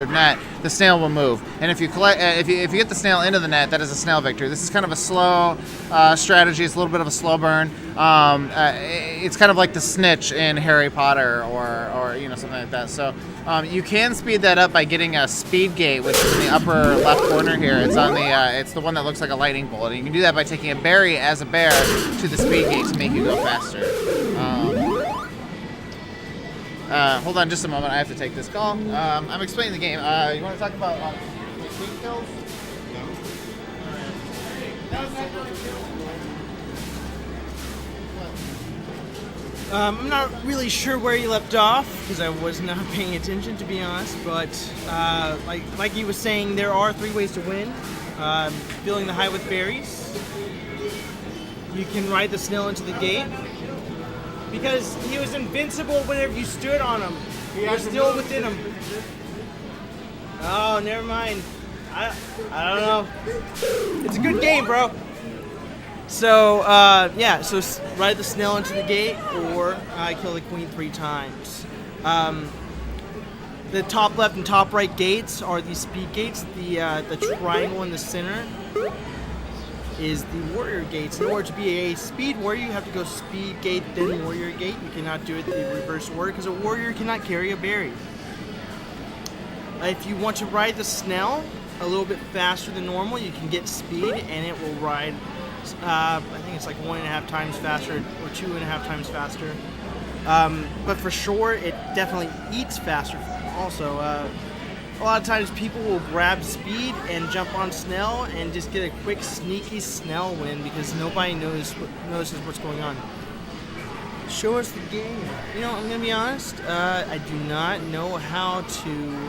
net, the snail will move. And if you collect, if you get the snail into the net, that is a snail victory. This is kind of a slow strategy. It's a little bit of a slow burn. It's kind of like the snitch in Harry Potter, or something like that. So you can speed that up by getting a speed gate, which is in the upper left corner here. It's on the it's the one that looks like a lightning bolt. And you can do that by taking a berry as a bear to the speed gate to make you go faster. Hold on just a moment. I have to take this call. I'm explaining the game. You want to talk about queen kills? I'm not really sure where you left off because I was not paying attention, to be honest. But like you were saying, there are 3 ways to win. Filling the hive with berries. You can ride the snail into the gate. Because he was invincible whenever you stood on him. You're still within him. Oh, never mind. I don't know. It's a good game, bro. So, yeah, so ride the snail into the gate or kill the queen 3 times. The top left and top right gates are the speed gates. The triangle in the center is the warrior gates. In order to be a speed warrior, you have to go speed gate, then warrior gate. You cannot do it the reverse order because a warrior cannot carry a berry. If you want to ride the snail a little bit faster than normal, you can get speed and it will ride, I think it's like 1.5 times faster or 2.5 times faster. But for sure, it definitely eats faster also. A lot of times people will grab speed and jump on snail and just get a quick sneaky snail win because nobody notices what's going on. Show us the game. You know, I'm gonna be honest. I do not know how to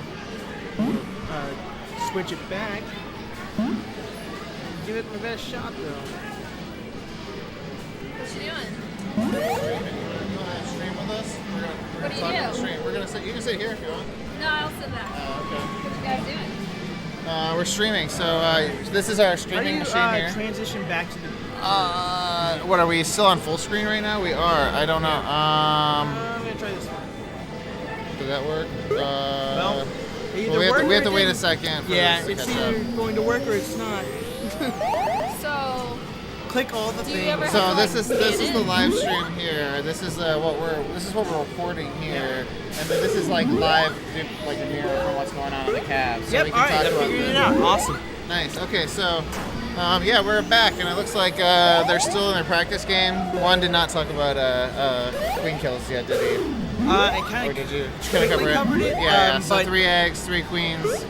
switch it back. Give it my best shot though. What you doing? Stream with us. What do you do? Stream. We're gonna sit. You can sit here if you want. No, I'll sit back. Okay. What you guys doing? We're streaming, so this is our streaming machine here. Transition back to the. What are we still on full screen right now? We are. I don't know. I'm gonna try this one. Did that work? Well, we have to wait a second. For yeah, this to it's catch either up. going to work or it's not. So, Click all the Do you things. ever- So this is Get the in. live stream here. This is what we're recording here, and then this is like live, like a mirror from what's going on in the cab. So Yep, we all can right, talk I about figured this. it out. Awesome. Nice. Okay, so yeah, we're back, and it looks like they're still in their practice game. One did not talk about queen kills yet, did he? I Or kind did of you? Just kind of quickly covered it, Yeah. So but- 3 eggs, 3 queens.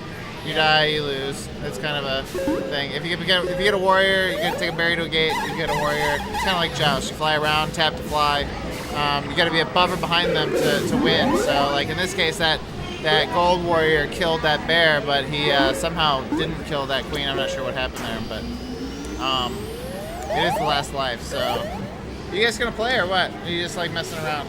You die, you lose. It's kind of a thing. If you get a warrior, you get to take a berry to a gate. You get a warrior. It's kind of like joust. You fly around, tap to fly. You got to be above or behind them to win. So like in this case, that gold warrior killed that bear, but he somehow didn't kill that queen. I'm not sure what happened there, but it is the last life. So you guys gonna play or what? Are you just like messing around?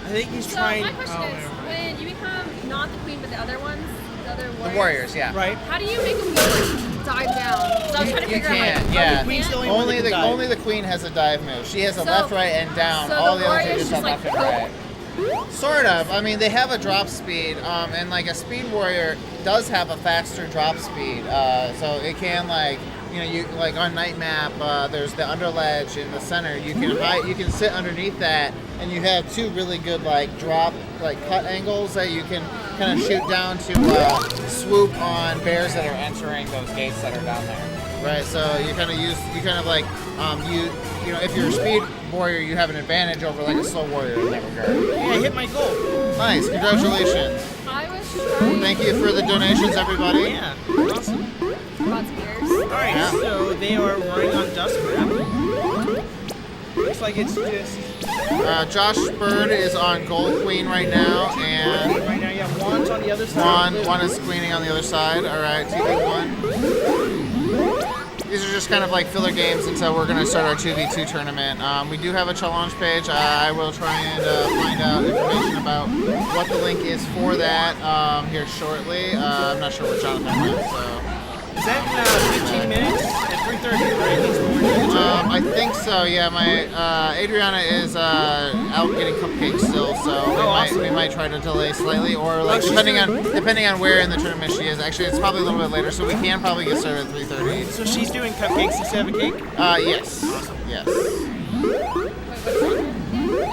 I think he's so trying. my question is, never mind. when you become not the queen but the other ones, the other warriors, The warriors, yeah. Right. how do you make them go like dive down? So I was trying to You figure can't, out like, yeah. you Queen's can't? the only one Only that the can dive. only the queen has a dive move. She has a So- left, right, and down. so All the the other two warriors just have just, left like, and right. Sort of. I mean, they have a drop speed, and like a speed warrior does have a faster drop speed. So it can like you like on night map. There's the under ledge in the center. You can you can sit underneath that, and you have 2 really good like drop cut angles that you can kind of shoot down to swoop on bears that are entering those gates that are down there. Right. So you kind of like if you're a speed warrior, you have an advantage over like a slow warrior in that regard. Yeah, I hit my goal. Nice, congratulations. I was trying. Thank you for the donations, everybody. Yeah, awesome. Lots of years. All right, Yeah. so they are running on Dusk Map. Looks like it's just Josh Bird is on Gold Queen right now, and right now. Yeah, one's on the other side. one is queening on the other side. All right, 2v1. These are just kind of like filler games until we're going to start our 2v2 tournament. We do have a challenge page. I will try and find out information about what the link is for that here shortly. I'm not sure where Jonathan went, so Is that in 15 minutes at 3:30, right? That's when we're doing the tournament. I think so. Yeah, my Adriana is out getting cupcakes still, so awesome. we might try to delay slightly, or like she's depending on where in the tournament she is. Actually, it's probably a little bit later, so we can probably get started at 3:30. So she's doing cupcakes instead of a cake? Yes. Yes.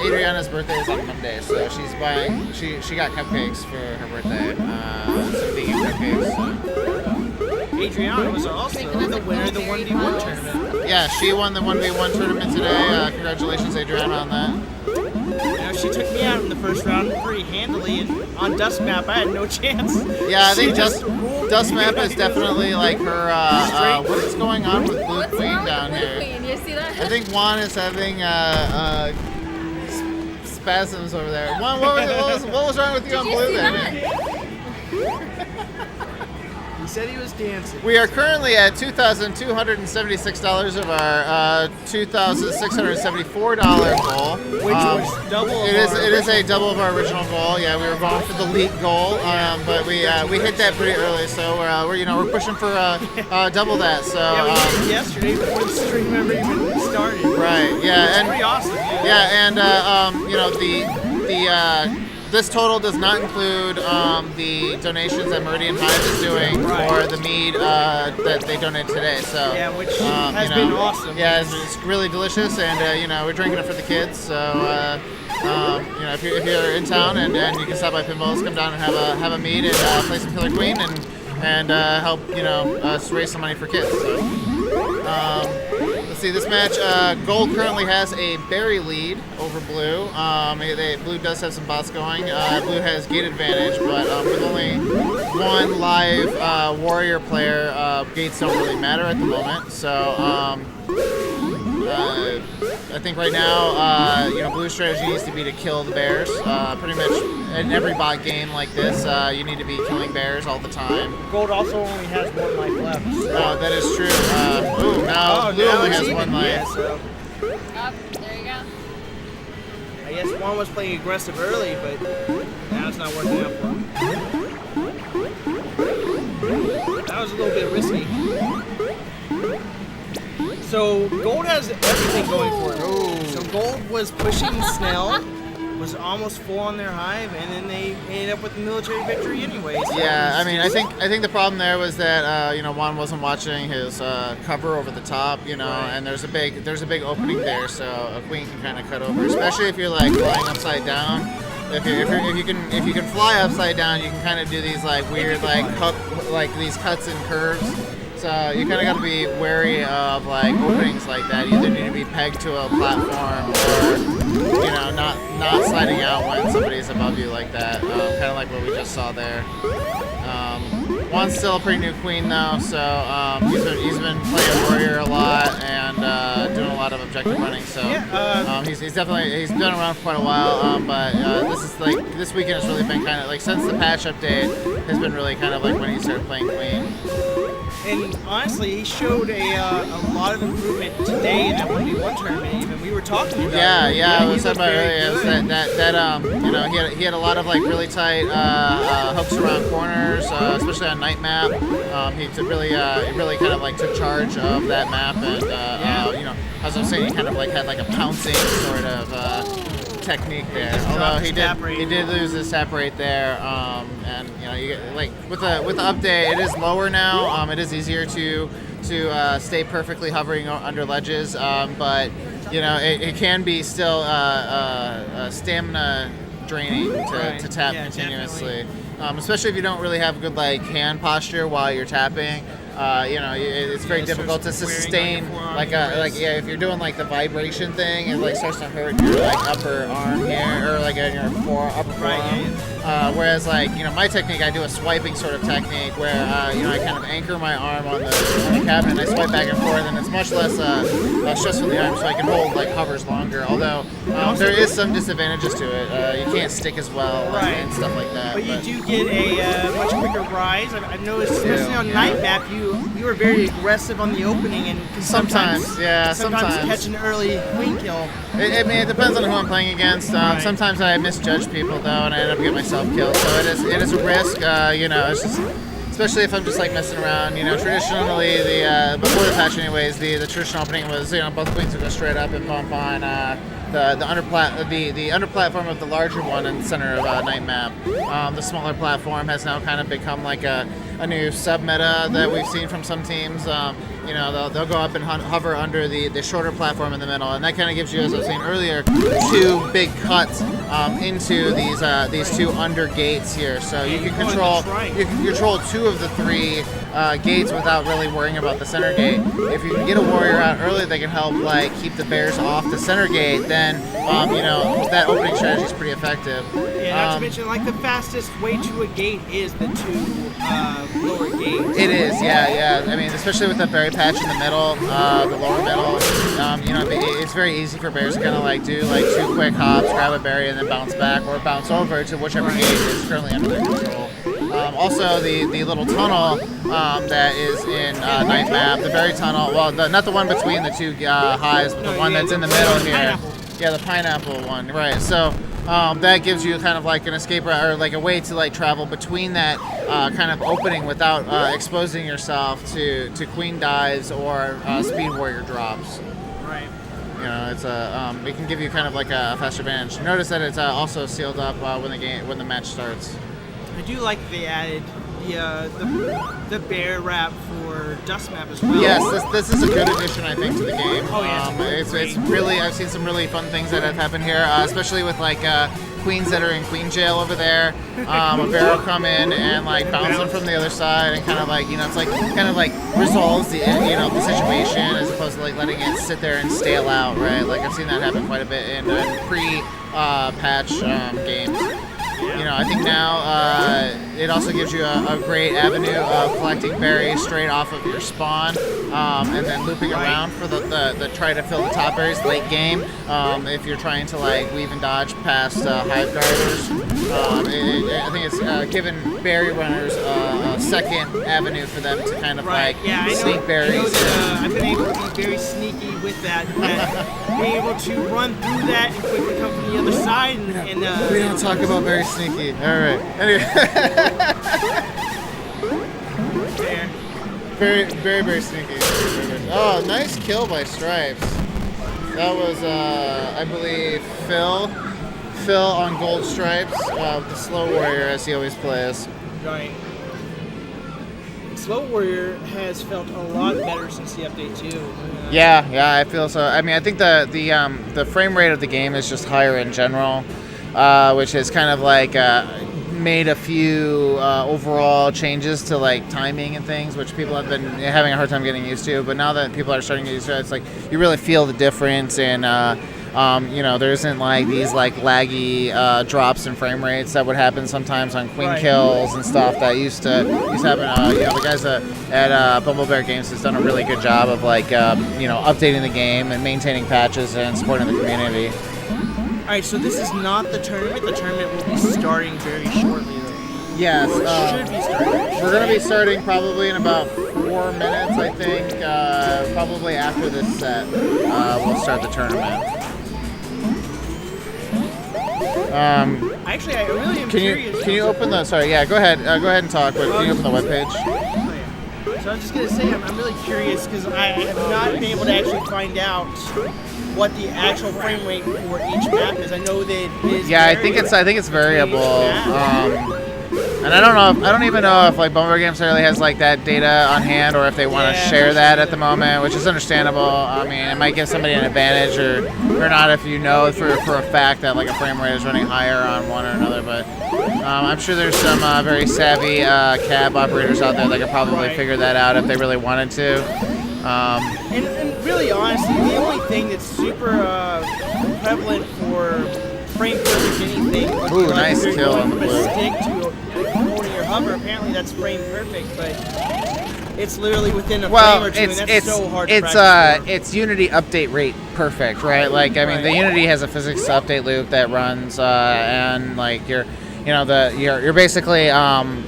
Adriana's birthday is on Monday, so she's buying. She got cupcakes for her birthday. Some vegan cupcakes. So. Adriana was also the winner of the 1v1 tournament. Yeah, she won the 1v1 tournament today. Congratulations, Adriana, on that. You know, she took me out in the first round pretty handily, and on Dust Map, I had no chance. Yeah, I think She just ruled Dust me. Map is definitely like her. What is going on with Blue What's Queen wrong down with Blue here? Queen? You see that? I think Juan is having spasms over there. Juan, what was wrong with you on Did you Blue see then? that? He said he was dancing. We are currently at $2,276 of our $2,674 goal. Which was double of It is our a double of our original goal. Yeah, we were going for the league goal, but we hit that pretty early, so we're pushing for double that. So Yeah, we did it yesterday before the stream ever even started. right, yeah, It's and pretty awesome. yeah, and this total does not include the donations that Meridian Hive is doing Right. for the mead that they donated today. So Yeah, which has been awesome. Yeah, it's really delicious, and we're drinking it for the kids. So if you're in town and you can stop by Pinballs, come down and have a mead and play some Killer Queen and help us raise some money for kids. So. Let's see, this match, Gold currently has a berry lead over Blue. Blue does have some bots going. Blue has gate advantage, but with only one live warrior player, gates don't really matter at the moment. So I think right now, Blue's strategy needs to be to kill the bears. Pretty much in every bot game like this, you need to be killing bears all the time. Gold also only has one life left. That is true. Now Blue now only it's has even. one life. Yeah, so Up, there you go. I guess Juan was playing aggressive early, but now it's not working out for him. That was a little bit risky. So Gold has everything going for it. So Gold was pushing Snell, was almost full on their hive, and then they ended up with the military victory anyway. So Yeah, I mean, I think the problem there was that Juan wasn't watching his cover over the top, and there's a big opening there, so a queen can kind of cut over, especially if you're like flying upside down. If you can fly upside down, you can kind of do these like weird these cuts and curves. So you kind of got to be wary of like openings like that. You either need to be pegged to a platform or not sliding out when somebody's above you like that. Kind of like what we just saw there. Juan's still a pretty new queen though, so he's been playing warrior a lot and doing a lot of objective running. So he's been around for quite a while. But this weekend has really been kind of like since the patch update has been really kind of like when he started playing queen. And honestly, he showed a lot of improvement today in that 1v1 tournament. Even we were talking about. I was talking about earlier he had a lot of like really tight hooks around corners, especially on night map. He really kind of like took charge of that map, and as I was saying, he kind of like had like a pouncing sort of technique there. Although he did lose his tap rate there, and you get like with the update, it is lower now. It is easier to stay perfectly hovering under ledges, but it can be still stamina draining to tap continuously, especially if you don't really have good like hand posture while you're tapping. It's very difficult to sustain if you're doing like the vibration thing, it like starts to hurt your like upper arm here or like in your upper forearm. Whereas like my technique, I do a swiping sort of technique where I kind of anchor my arm on the cabinet and I swipe back and forth, and it's much less stressful on the arm, so I can hold like hovers longer. Although there is some disadvantages to it. You can't stick as well and stuff like that. But you do get a much quicker rise. I've noticed, especially on night map, you are very aggressive on the opening and can sometimes catch an early queen kill. It depends on who I'm playing against. Sometimes I misjudge people though, and I end up getting myself killed. So it is a risk. It's just especially if I'm just like messing around. Traditionally before the patch, anyways, the traditional opening was both queens would go straight up and bump on the under platform of the larger one in the center of Night Map. The smaller platform has now kind of become like a new sub meta that we've seen from some teams. They'll go up and hover under the shorter platform in the middle, and that kind of gives you, as I was saying earlier, two big cuts into these two under gates here. So you can control two of the three gates without really worrying about the center gate. If you can get a warrior out early, they can help like keep the bears off the center gate. Then that opening strategy is pretty effective. Yeah, not to mention, like, the fastest way to a gate is the two lower gates. It is, yeah. I mean, especially with the berry patch in the middle, the lower middle, it's very easy for bears to kind of like do like two quick hops, grab a berry, and then bounce back or bounce over to whichever gate is currently under their control. Also, the little tunnel that is in Night Map, the berry tunnel, well, not the one between the two highs, but the one that's in the middle here. Pineapple. Yeah, the pineapple one, right. So that gives you kind of like an escape route, or like a way to like travel between that kind of opening without exposing yourself to queen dives or speed warrior drops. Right. It's it can give you kind of like a faster advantage. Notice that it's also sealed up when the match starts. I do like they added the bear wrap for Dust Map as well. Yes, this is a good addition, I think, to the game. Oh yeah, it's really, I've seen some really fun things that have happened here, especially with like queens that are in queen jail over there. A bear will come in and like bounce them from the other side, and kind of like it's like kind of like resolves the the situation as opposed to like letting it sit there and stale out, right? Like I've seen that happen quite a bit in pre-patch games. I think now it also gives you a great avenue of collecting berries straight off of your spawn, and then looping around for the try to fill the top berries late game. If you're trying to like weave and dodge past hive guarders, I think it's given berry runners a second avenue for them to kind of sneak berries. I've been able to be very sneaky with that. Being able to run through that and quickly come from the other side. We don't talk about very sneaky. All right. Anyway. Very, very, very sneaky. Oh, nice kill by Stripes. That was, I believe, Phil on Gold Stripes, the Slow Warrior, as he always plays. Right. Slow Warrior has felt a lot better since the update too. Yeah, I feel so. I mean, I think the frame rate of the game is just higher in general, which has kind of like made a few overall changes to like timing and things, which people have been having a hard time getting used to. But now that people are starting to get used to it, it's like you really feel the difference in. There isn't like these like laggy drops in frame rates that would happen sometimes on queen kills and stuff that used to happen. The guys at Bumble Bear Games has done a really good job of like updating the game and maintaining patches and supporting the community. All right, so this is not the tournament. The tournament will be starting very shortly, though. Yes. Should be starting. We're going to be starting probably in about 4 minutes, I think. Probably after this set, we'll start the tournament. Actually, I really am curious. Can you open the? Sorry, yeah. Go ahead. Go ahead and talk. But can you open the webpage? Oh, yeah. So I'm just gonna say I'm really curious because I have not been able to actually find out what the actual frame rate for each map is. I know that it is. Yeah, I think it's variable. And I don't even know if like Bumble Games really has like that data on hand, or if they want to share that at the moment, which is understandable. I mean, it might give somebody an advantage or not if you know for a fact that like a frame rate is running higher on one or another. But I'm sure there's some very savvy cab operators out there that could probably figure that out if they really wanted to. And really, honestly, the only thing that's super prevalent for frame perfect anything would be like nice if you're kill going on the from a blue. stick to holding your hover. Apparently, that's frame perfect, but it's literally within a frame or two, and that's so hard to practice. It's Unity update rate perfect, right? Like, I mean, the Unity has a physics update loop that runs, and like you're basically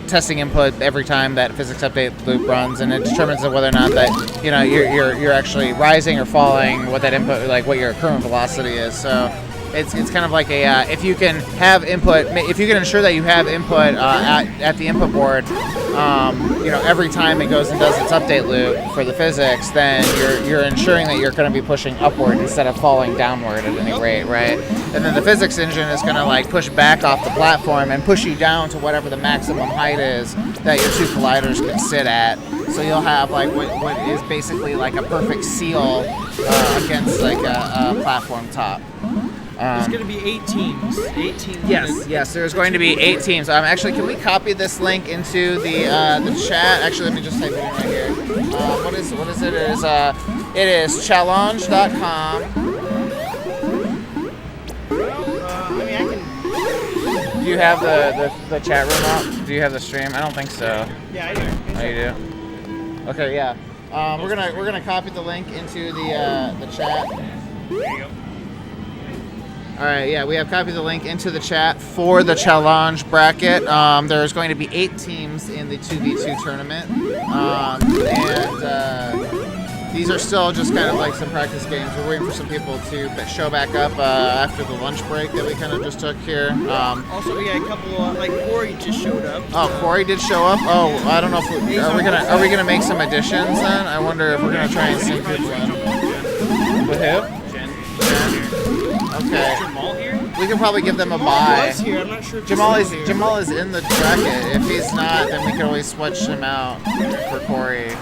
testing input every time that physics update loop runs, and it determines whether or not that you're actually rising or falling, what that input, like what your current velocity is. So it's kind of like a if you can have input, if you can ensure that you have input at the input board, every time it goes and does its update loop for the physics, then you're ensuring that you're going to be pushing upward instead of falling downward at any rate, right? And then the physics engine is going to like push back off the platform and push you down to whatever the maximum height is that your two colliders can sit at. So you'll have like what is basically like a perfect seal against like a platform top. There's going to be 8 teams. 8 teams. Yes. There's going to be 8 teams. Actually, can we copy this link into the chat? Actually, let me just type it in right here. What is it? It is challenge.com. Do you have the chat room up? Do you have the stream? I don't think so. Yeah, I do. Oh, you do? Okay, yeah. We're gonna copy the link into the chat. There you go. All right, yeah, we have copied the link into the chat for the challenge bracket. There's going to be 8 teams in the 2v2 tournament, these are still just kind of like some practice games. We're waiting for some people to show back up after the lunch break that we kind of just took here. Also, we got a couple like Corey just showed up. Oh, Corey did show up. Oh, I don't know if are we gonna make some additions then? I wonder if we're gonna try and sing people in. With who? Jen. Okay. Is Jamal here? We can probably give them a Jamal bye. was here. I'm not sure if Jamal he's is here. Jamal is in the bracket. If he's not, then we can always switch him out for Corey.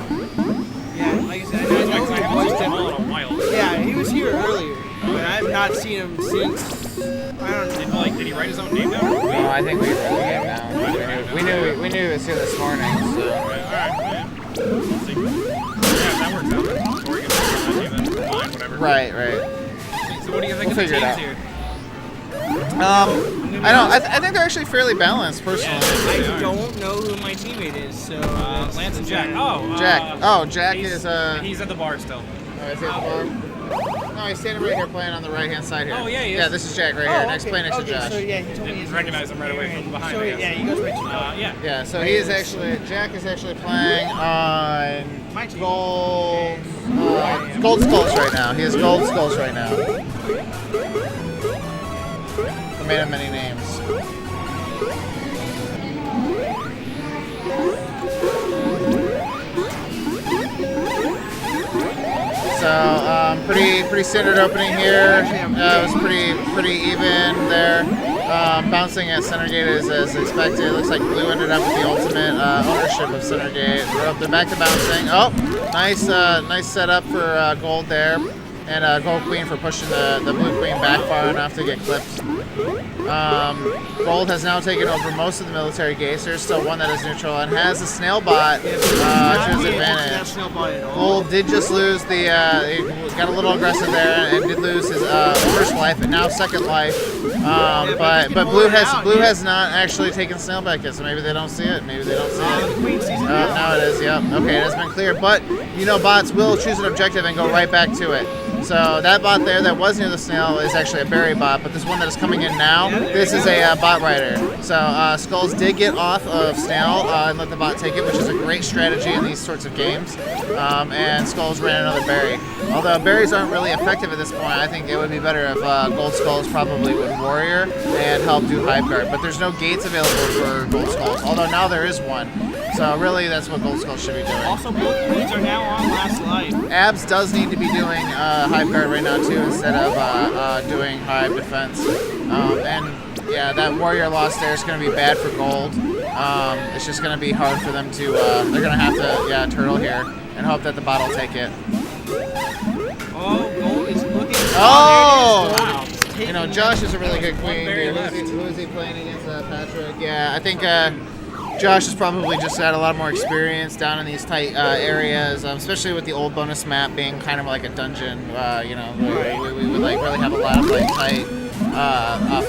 Yeah, like I said, I I know he haven't was seen Jamal there. in a while. Yeah, he was here earlier, but I have not seen him since. I don't know. Did he write his own name down? No, I think we wrote the game down. We knew it was here this morning. So. Alright, yeah. We'll see. Yeah, that works out. Or you can figure out then. Fine, whatever. Right. So what do you think We'll of the figure it teams out. here? I think they're actually fairly balanced, personally. I don't know who my teammate is, so. Lance and Jack. Oh, Jack he's, is He's at the bar still. Oh, is he at the bar? No, he's standing right here playing on the right-hand side here. Oh, yeah, he is. Yeah, this is Jack right here. Next play next to Josh. So yeah, he told me Didn't his recognize him right away from behind, So I guess. yeah, he goes right to Yeah. Yeah, so Jack is actually playing on my team. Gold Skulls right now. He has Gold Skulls right now. The man of many names. So pretty standard opening here. It was pretty even there. Bouncing at center gate as expected. It looks like Blue ended up with the ultimate ownership of center gate. We're up there, back to bouncing. Oh, nice setup for Gold there, and Gold Queen for pushing the Blue Queen back far enough to get clipped. Gold has now taken over most of the military gates. There's still one that is neutral and has a snail bot to his advantage. Gold did just lose he got a little aggressive there and did lose his first life and now second life. But Blue has not actually taken snail back yet, so maybe they don't see it. Maybe they don't see it. Now it is. Yep. Okay, it has been clear. But bots will choose an objective and go right back to it. So that bot there that was near the snail is actually a berry bot, but this one that is coming in now, this is a bot rider. So Skulls did get off of snail and let the bot take it, which is a great strategy in these sorts of games. And Skulls ran another berry. Although berries aren't really effective at this point, I think it would be better if Gold Skulls probably would warrior and help do hive guard. But there's no gates available for Gold Skulls, although now there is one. So really, that's what Gold Skulls should be doing. Also, both queens are now on last life. Abs does need to be doing hive guard right now too, instead of doing hive defense. And yeah, that warrior loss there is going to be bad for Gold. It's just going to be hard for them to. They're going to have to turtle here and hope that the bot will take it. Oh, Gold is looking. Oh! Wow. Josh is a really good queen. Dude. Who is he playing against? Patrick. Yeah, I think. Josh has probably just had a lot more experience down in these tight areas, especially with the old bonus map being kind of like a dungeon. We would like really have a lot of like tight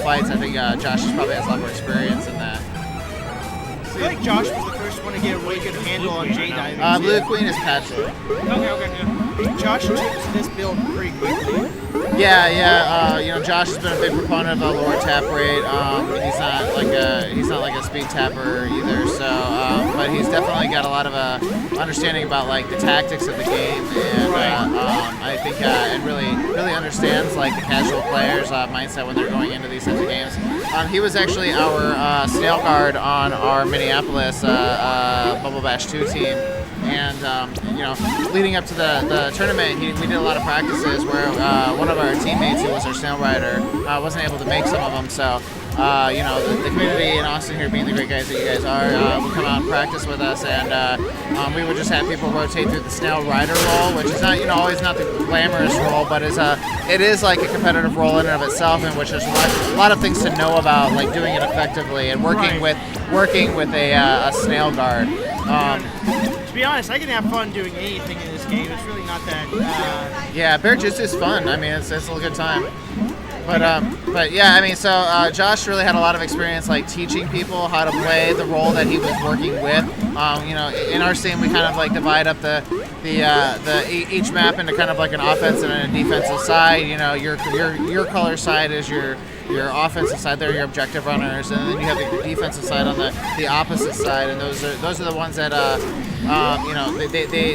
fights. I think Josh probably has a lot more experience in that. I feel like Josh was the first one to get a really good handle on J-diving. Blue Queen is Patrick. Okay. Josh took to this build pretty quickly. Yeah. Josh has been a big proponent of the lower tap rate. He's not like a speed tapper either. So but he's definitely got a lot of understanding about like the tactics of the game, and I think and really understands like the casual players' mindset when they're going into these types of games. He was actually our snail guard on our Minneapolis Bubble Bash 2 team. And leading up to the tournament, we did a lot of practices where one of our teammates, who was our snail rider, wasn't able to make some of them. So, the community in Austin here, being the great guys that you guys are, would come out and practice with us, and we would just have people rotate through the snail rider role, which is not, always not the glamorous role, but it is like a competitive role in and of itself, in which there's a lot of things to know about, like doing it effectively and working with a snail guard. To be honest, I can have fun doing anything in this game. It's really not that. Yeah, Bear Jitsu is fun. I mean, it's a good time. But yeah, I mean, so Josh really had a lot of experience like teaching people how to play the role that he was working with. In our scene, we kind of like divide up each map into kind of like an offensive and a defensive side. Your color side is your offensive side. They're your objective runners, and then you have the defensive side on the opposite side, and those are the ones that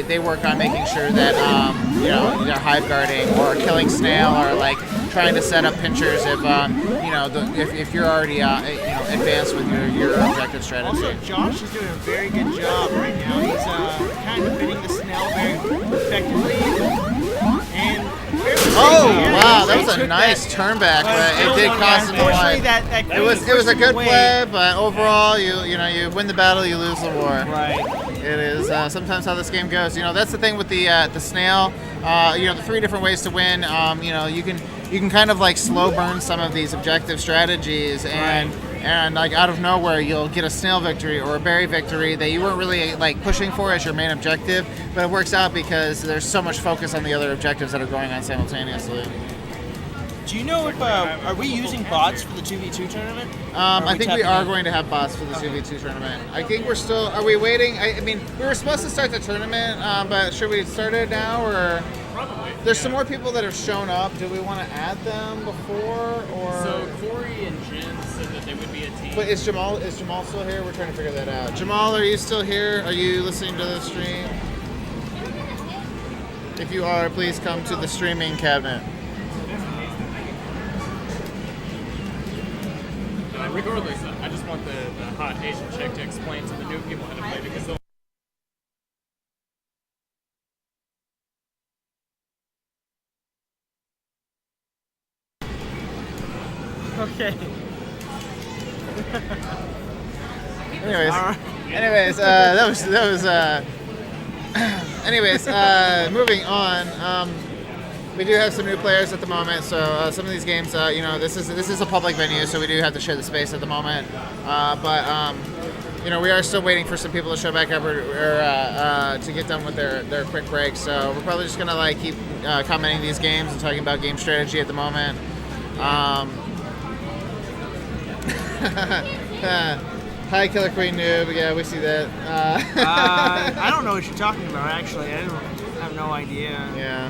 they work on making sure that either hive guarding or killing snail, or like trying to set up pinchers if you're already advanced with your objective strategy. Also, Josh is doing a very good job right now. He's kind of defending the snail very effectively. And wow, that was a nice turn back, but it did cost him the life. It was a good play, but overall, you win the battle, you lose the war. Right. It is sometimes how this game goes. That's the thing with the snail. The 3 different ways to win. You can kind of like slow burn some of these objective strategies, and like out of nowhere you'll get a snail victory or a berry victory that you weren't really like pushing for as your main objective, but it works out because there's so much focus on the other objectives that are going on simultaneously. Do you know if are we using bots for the 2v2 tournament? I think we are going to have bots for the 2v2 tournament. I think we're still. Are we waiting? I mean, we were supposed to start the tournament, but should we start it now or? Probably. There's some more people that have shown up. Do we want to add them before or? So Corey and Jen said that they would be a team. But is Jamal still here? We're trying to figure that out. Jamal, are you still here? Are you listening to the stream? If you are, please come to the streaming cabinet. Regardless, I just want the hot Asian chick to explain to the new people how to play, because they'll. Okay. Anyways, that was. Anyways, moving on. We do have some new players at the moment, so some of these games, this is a public venue, so we do have to share the space at the moment. But we are still waiting for some people to show back up or to get done with their quick break. So we're probably just gonna like keep commenting these games and talking about game strategy at the moment. Hi, Killer Queen Noob. Yeah, we see that. I don't know what you're talking about, actually. I have no idea. Yeah,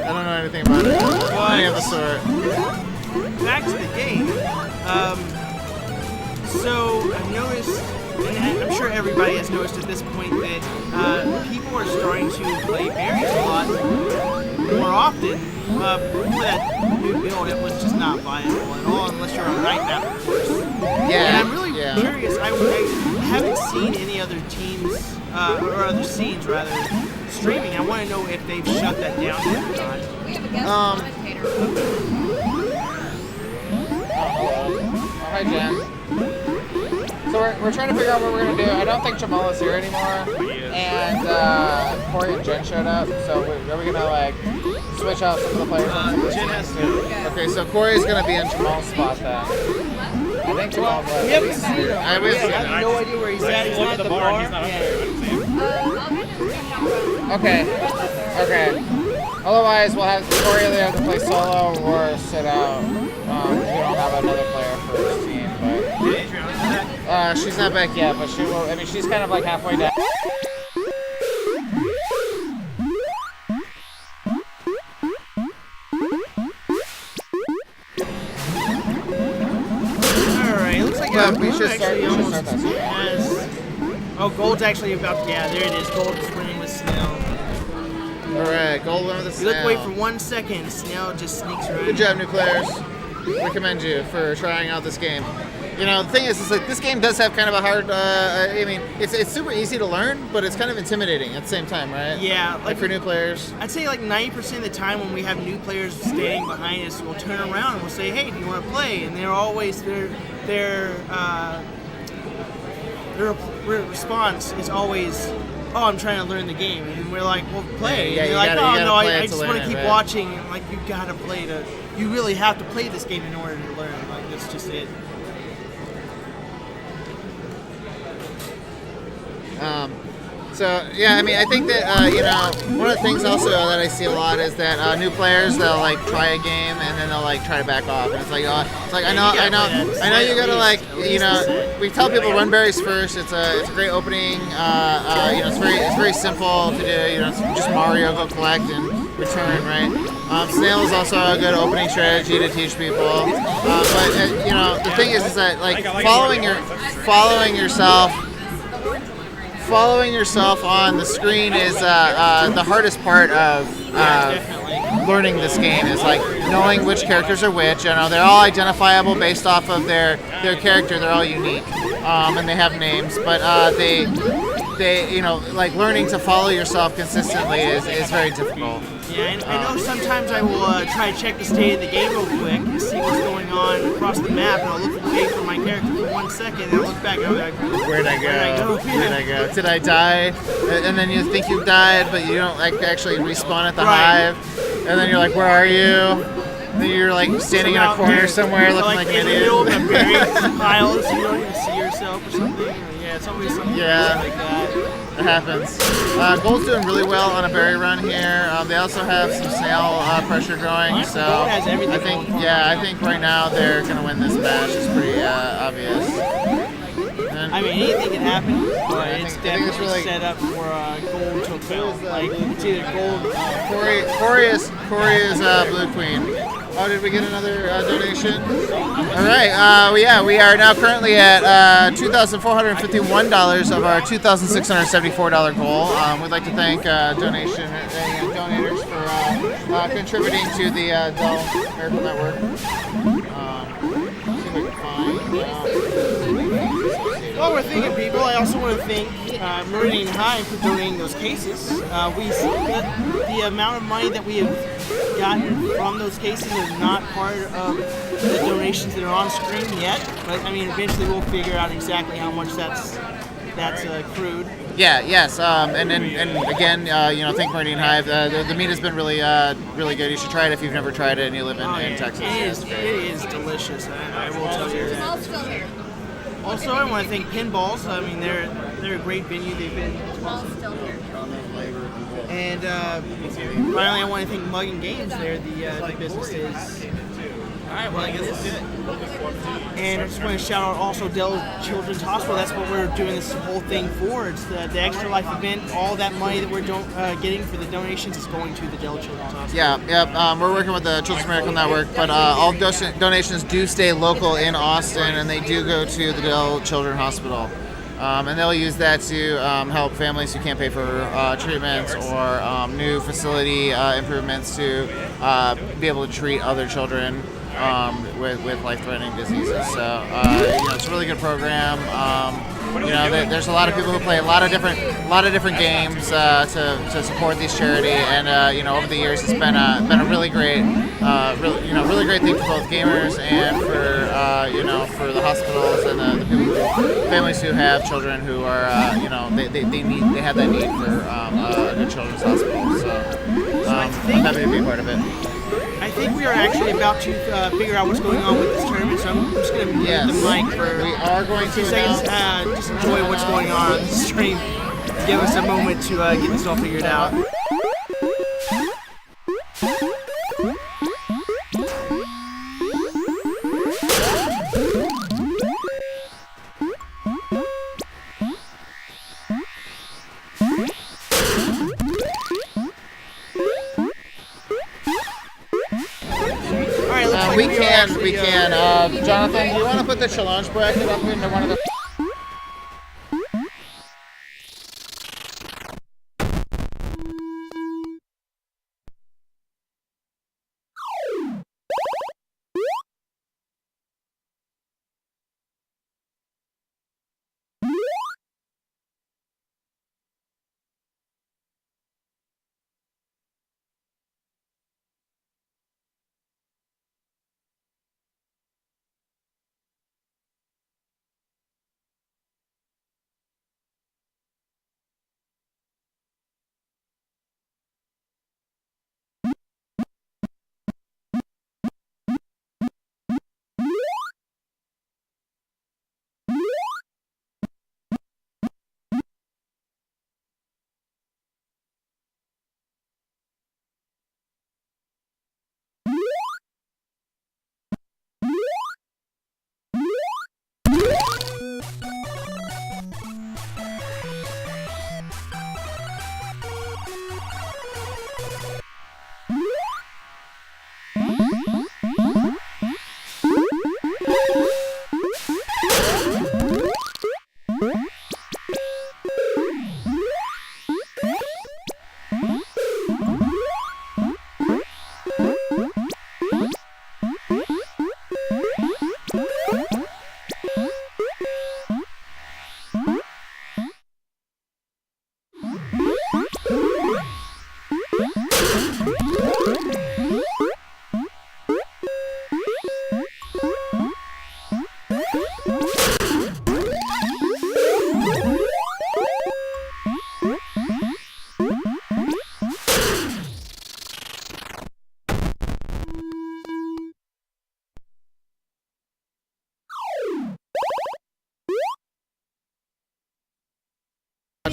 I don't know anything about it. Any of the sort. Back to the game. So I've noticed, and I'm sure everybody has noticed at this point, that people are starting to play berries a lot more often. Before that new build, it was just not viable at all unless you're on night map, of course. Yeah. And I'm really curious. I haven't seen any other teams or other scenes rather streaming. I want to know if they've shut that down yet or not. We have a guest commentator. Oh, hi, Jen. So we're trying to figure out what we're going to do. I don't think Jamal is here anymore. And Corey and Jen showed up. So are we going to like switch out some of the players? Jen has to. Okay, so Corey's going to be in Jamal's spot then. I think Jamal We haven't seen him. I We have no idea where he's at. He's not at the bar. He's not up there. I didn't see him. Okay. Otherwise, we'll have Corey either have to play solo or sit out. We don't have another player for this team, but she's not back yet. But she will. I mean, she's kind of like halfway down. Alright, looks like we should start that. Oh, gold's actually about. Yeah, there it is. Gold is winning with Snail. All right, gold win with the You look snail. away for 1 second. Snail just sneaks right. Good job, new players. We commend you for trying out this game. You know, the thing is like this game does have kind of a hard. I mean, it's super easy to learn, but it's kind of intimidating at the same time, right? Yeah, Like for new players. I'd say like 90% of the time when we have new players standing behind us, we'll turn around and we'll say, "Hey, do you want to play?" And they're always their response is always, "Oh, I'm trying to learn the game," and we're like, "Well, play." Yeah, and you they're like, gotta- you "Oh gotta no, play it I to just learn want to it, keep right? watching." And like, you gotta play to. You really have to play this game in order to learn. Like that's just it. So yeah, I mean, I think that you know, one of the things also that I see a lot is that new players, they'll like try a game and then they'll like try to back off, and it's like I know you gotta like you know, we tell people run berries first. It's a great opening. You know, it's very simple to do. You know, it's just Mario, go collect and return, right? Snail is also a good opening strategy to teach people. But you know, the thing is that like following yourself on the screen is the hardest part of learning this game. Is like knowing which characters are which. You know, they're all identifiable based off of their character. They're all unique, and they have names. But they you know, like learning to follow yourself consistently is very difficult. Yeah, I know sometimes I will try to check the state of the game real quick to see what's going on across the map, and I'll look away from my character for 1 second, and I'll look back and I'll be like, Where'd I go? Where'd I go? Did I die? And then you think you've died, but you don't like actually respawn at the Right. hive. And then you're like, where are you? Then you're like standing in a corner somewhere looking like an in the idiot. middle of a buried pile, so you don't even see yourself or something. Yeah, it's always something Yeah. like that. It happens. Gold's doing really well on a berry run here. They also have some snail pressure going, so Gold has everything I think going for I think right now they're gonna win this match. It's pretty obvious. And I mean, anything can happen, but it's I think it's definitely really- set up for gold to fail. Like, it's either gold. Corey is Blue Queen. Oh, did we get another donation? All right. We are now currently at $2,451 of our $2,674 goal. We'd like to thank donators for contributing to the Dell Miracle Network. See if I can find. While we're thanking people, I also want to thank Meridian High for donating those cases. The amount of money that we have gotten from those cases is not part of the donations that are on screen yet. But I mean, eventually we'll figure out exactly how much that's accrued. Yeah, yes, and again, you know, thank Meridian Hive. The meat has been really good. You should try it if you've never tried it and you live in Texas. It is delicious. I will tell you that. Small's still here. Also, I want to thank Pinballs. I mean, they're a great venue. They've been. Small's still here. And finally, I want to thank Mug and Games. They're the businesses. All right, well, I guess that's it. And I just want to shout out also Dell Children's Hospital. That's what we're doing this whole thing for. It's the Extra Life event. All that money that we're getting for the donations is going to the Dell Children's Hospital. Yeah. We're working with the Children's Miracle Network, but all donations do stay local in Austin, and they do go to the Dell Children's Hospital. And they'll use that to help families who can't pay for treatments or new facility improvements to be able to treat other children with life-threatening diseases. So you know, it's a really good program. You know, there's a lot of people who play a lot of different games to support these charity, and you know, over the years it's been a really great really great thing for both gamers and for you know, for the hospitals and the people families who have children who are you know, they have that need for a good children's hospital. So I'm happy to be a part of it. I think we are actually about to figure out what's going on with this tournament, so I'm just going to mute the mic for we are going to 2 seconds. Just enjoy what's going on the stream. Give us a moment to get this all figured out. We can. Jonathan, do you want to put the challenge bracket up into one of the...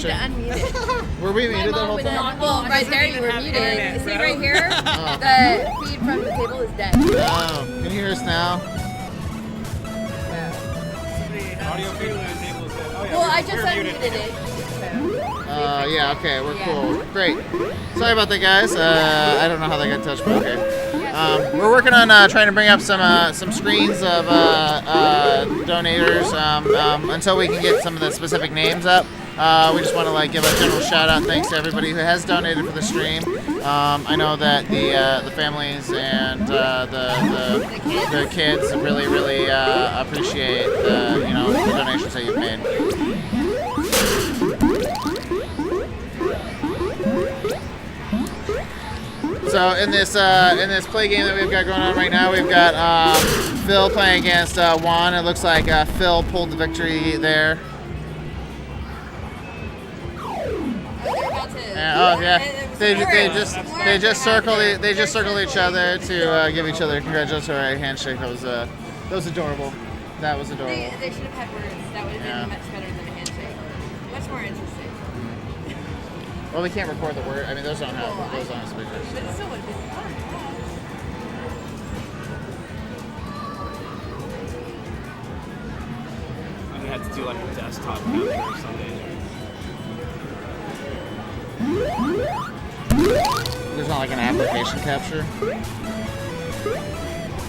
watching. unmute it. Were we muted the whole Well, time? right there you were have muted. internet, You see bro. right here? The feed from the table is dead. Oh, can you hear us now? Audio feed from the table is dead. Oh, yeah, Well, I we're just muted. unmuted it. Yeah, okay, we're Yeah. cool. Great. Sorry about that, guys. I don't know how they got touched, but okay. We're working on trying to bring up some screens of donators until we can get some of the specific names up. We just want to give a general shout out, thanks to everybody who has donated for the stream. I know that the families and the kids really appreciate the donations that you've made. So in this play game that we've got going on right now, we've got Phil playing against Juan. It looks like Phil pulled the victory there. Oh yeah, they just circled each other to give each other a congratulatory handshake. That was adorable. That was adorable. They should have had words. That would have Yeah. been much better than a handshake. Much more interesting. Well, we can't record the word. I mean, those don't have speakers. But it still would have been fun. We had to do like a desktop capture or something. There's not like an application capture.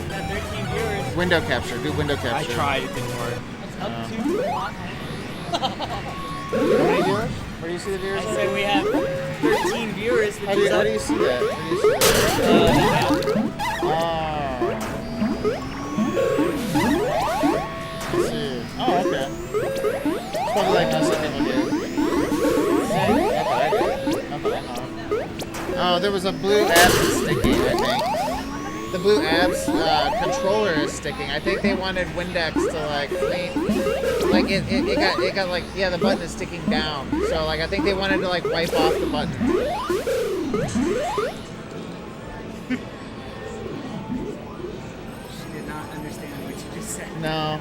Got 13 viewers. Window capture. Do window I capture. tried, it didn't work. It's up to a lot. How many viewers? Where do you see the viewers? I said we have 13 viewers, which How do is you up. see that? How do you see that? Oh. I see. Oh, okay. It's probably like most people do. Oh, there was a blue abs sticking, I think. The blue abs controller is sticking. I think they wanted Windex to clean. Like it got like, yeah, the button is sticking down. So I think they wanted to wipe off the button. She did not understand what you just said. No.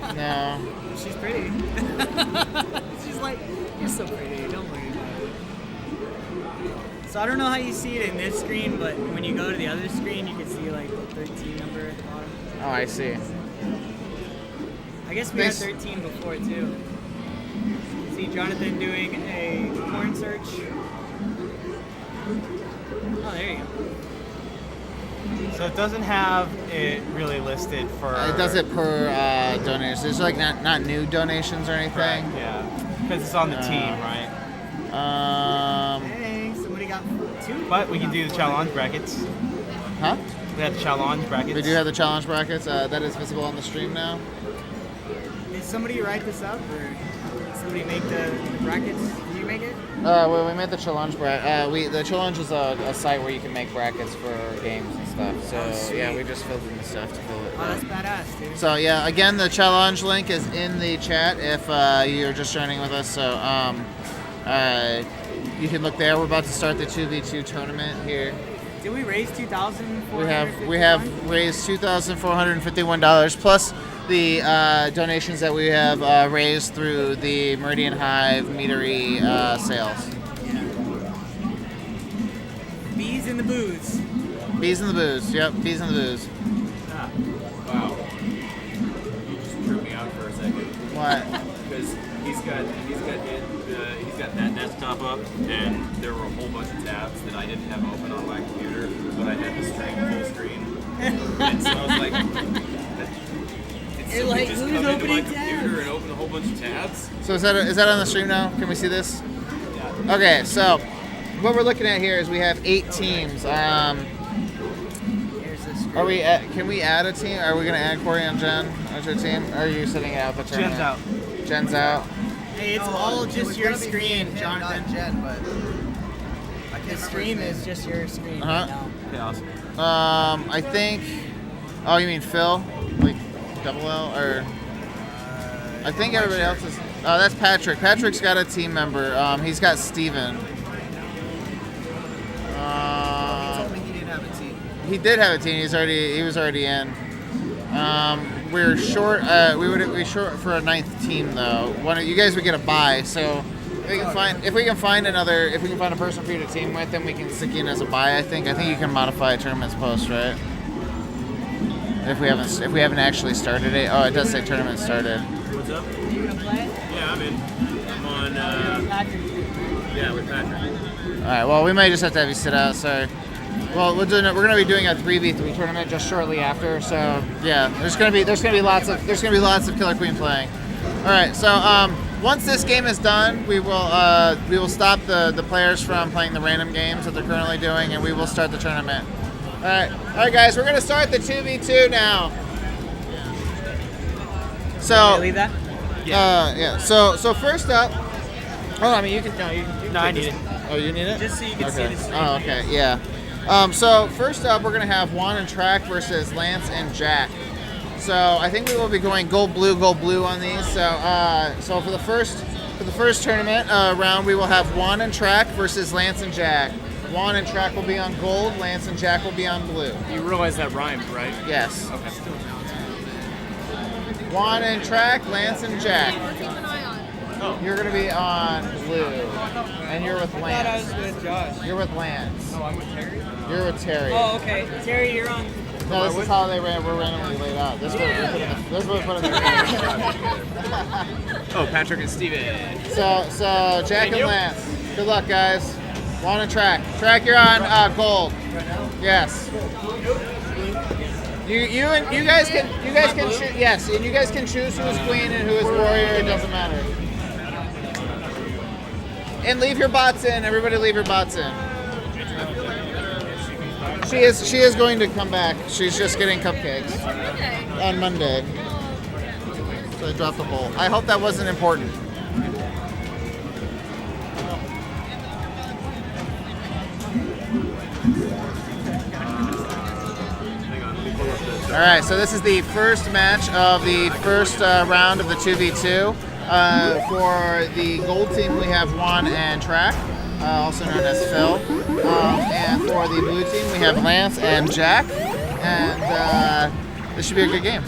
She's pretty. She's like, you're so pretty, don't worry about it. So I don't know how you see it in this screen, but when you go to the other screen, you can see the 13 number at the bottom. Oh, I see. I guess we had 13 before too. See Jonathan doing a porn search. Oh, there you go. So it doesn't have it really listed for. It does it per donation. There's not new donations or anything. Correct, yeah, because it's on the team, right? Hey, somebody got 2. But we can do the challenge brackets. Huh? We have the challenge brackets. We do have the challenge brackets. That is visible on the stream now. Did somebody write this up, or did somebody make the brackets? Did you make it? Well, we made the challenge bracket. The challenge is a site where you can make brackets for games and stuff. So sweet. yeah, we just filled in the stuff to fill it. Oh, that's badass, dude. So yeah, again, the challenge link is in the chat if you're just joining with us. So you can look there. We're about to start the 2v2 tournament here. Did we raise $2,451? We have raised $2,451 plus the donations that we have raised through the Meridian Hive meadery sales. Yeah. Bees in the booze. Bees in the booze. Yep, bees in the booze. Ah. Wow. You just tripped me out for a second. What? Because he's got that desktop up, and there were a whole bunch of tabs that I didn't have open on my computer, but I had the stream full screen. And so I was like, did somebody just come into my computer and open a whole bunch of tabs? So is that on the stream now? Can we see this? Yeah. Okay, so what we're looking at here is we have 8 teams. Here's the screen. Can we add a team? Are we gonna add Corey and Jen as your team? Or are you sitting out the tournament? Jen's out. Jen's out. Hey, it's all just your screen, Jonathan. Jen, but The stream is just your screen Uh-huh. right now. Okay, awesome. I think. Oh, you mean Phil? Like double L or? I think everybody else is. Oh, that's Patrick. Patrick's got a team member. He's got Steven. he told me he didn't have a team. He did have a team. He was already in. We're short. We would be short for a 9th team though. You guys would get a bye. So if we can find a person for you to team with, then we can stick you in as a buy. I think you can modify tournaments post, right? If we haven't actually started it. Oh, it does say tournament started. What's up? You gonna play? Yeah, I'm in. I'm on. Yeah, with Patrick. All right. Well, we might just have to have you sit out. Sorry. Well, we're going to be doing a 3v3 tournament just shortly after. So yeah, there's going to be lots of Killer Queen playing. All right. So once this game is done, we will stop the players from playing the random games that they're currently doing, and we will start the tournament. All right, guys. We're going to start the 2v2 now. So leave that? yeah. So first up. Oh, I mean you can No, I need it. Oh, you need it? Just so you can see Okay. the screen. Oh, okay. Yeah. So first up, we're gonna have Juan and Track versus Lance and Jack. So I think we will be going gold blue on these. So for the first tournament round, we will have Juan and Track versus Lance and Jack. Juan and Track will be on gold. Lance and Jack will be on blue. You realize that rhymed, right? Yes. Okay. Juan and Track, Lance and Jack. Keep an eye on. You're gonna be on blue, and you're with I Lance. was with Josh. You're with Lance. Oh, I'm with Terry. You're with Terry. Oh, okay. Terry, you're on. No, this is how we're randomly laid out. This is what we put in the Oh, Patrick and Steven. So Jack and Lance. Good luck, guys. Juan and Track. Track, you're on gold. Yes. You guys can choose. Yes, and you guys can choose who is queen and who is warrior. It doesn't matter. And leave your bots in. Everybody, leave your bots in. She is going to come back. She's just getting cupcakes on Monday. So I dropped the bowl. I hope that wasn't important. All right, so this is the first match of the first round of the 2v2. For the gold team, we have Juan and Track, also known as Phil. And for the blue team, we have Lance and Jack. And this should be a good game.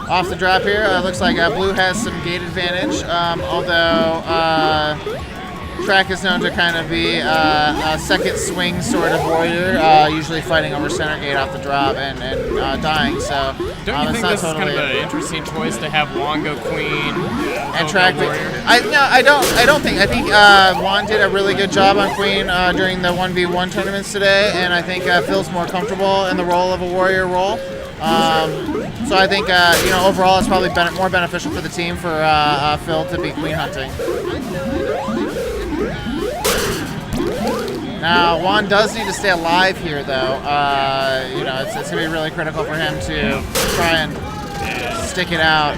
Off the drop here, looks like blue has some gate advantage, although Track is known to kind of be a second swing sort of warrior, usually fighting over center gate off the drop and dying. So Don't you it's think not this totally is kind of an interesting choice to have Juan go queen and Track? warrior? I don't think. I think Juan did a really good job on queen during the 1v1 tournaments today, and I think Phil's more comfortable in the role of a warrior role. So I think overall it's probably more beneficial for the team for Phil to be queen hunting. Now, Juan does need to stay alive here, though. It's going to be really critical for him to try and stick it out,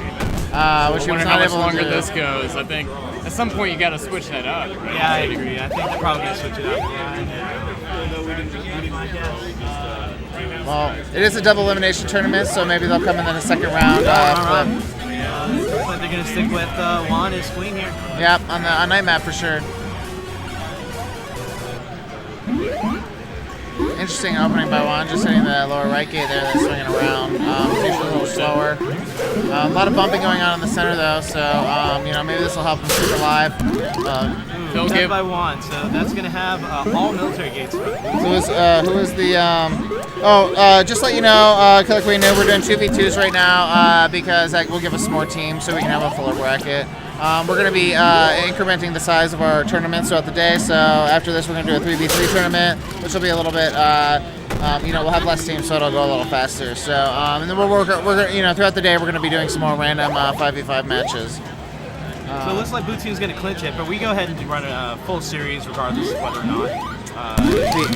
which he was not able to do. How much longer this goes. I think at some point you got to switch that up, right? Yeah, I agree. I think they're probably going to switch it up. Well, it is a double elimination tournament, so maybe they'll come in the second round. Flip. Looks like they're going to stick with Juan as queen here. Yep, on night map for sure. Interesting opening by Juan, just hitting the lower right gate there, then swinging around. It's usually a little slower. A lot of bumping going on in the center though, so maybe this will help him keep alive. They'll Attacked give by Juan, so that's going to have all military gates. Who is the just let you know, Killer Queen, we're doing 2v2s right now because that will give us more teams so we can have a fuller bracket. We're going to be incrementing the size of our tournaments throughout the day. So after this, we're going to do a 3v3 tournament, which will be a little bit, we'll have less teams, so it'll go a little faster. So and then throughout the day, we're going to be doing some more random 5v5 matches. So it looks like blue team's going to clinch it, but we go ahead and run a full series regardless of whether or not.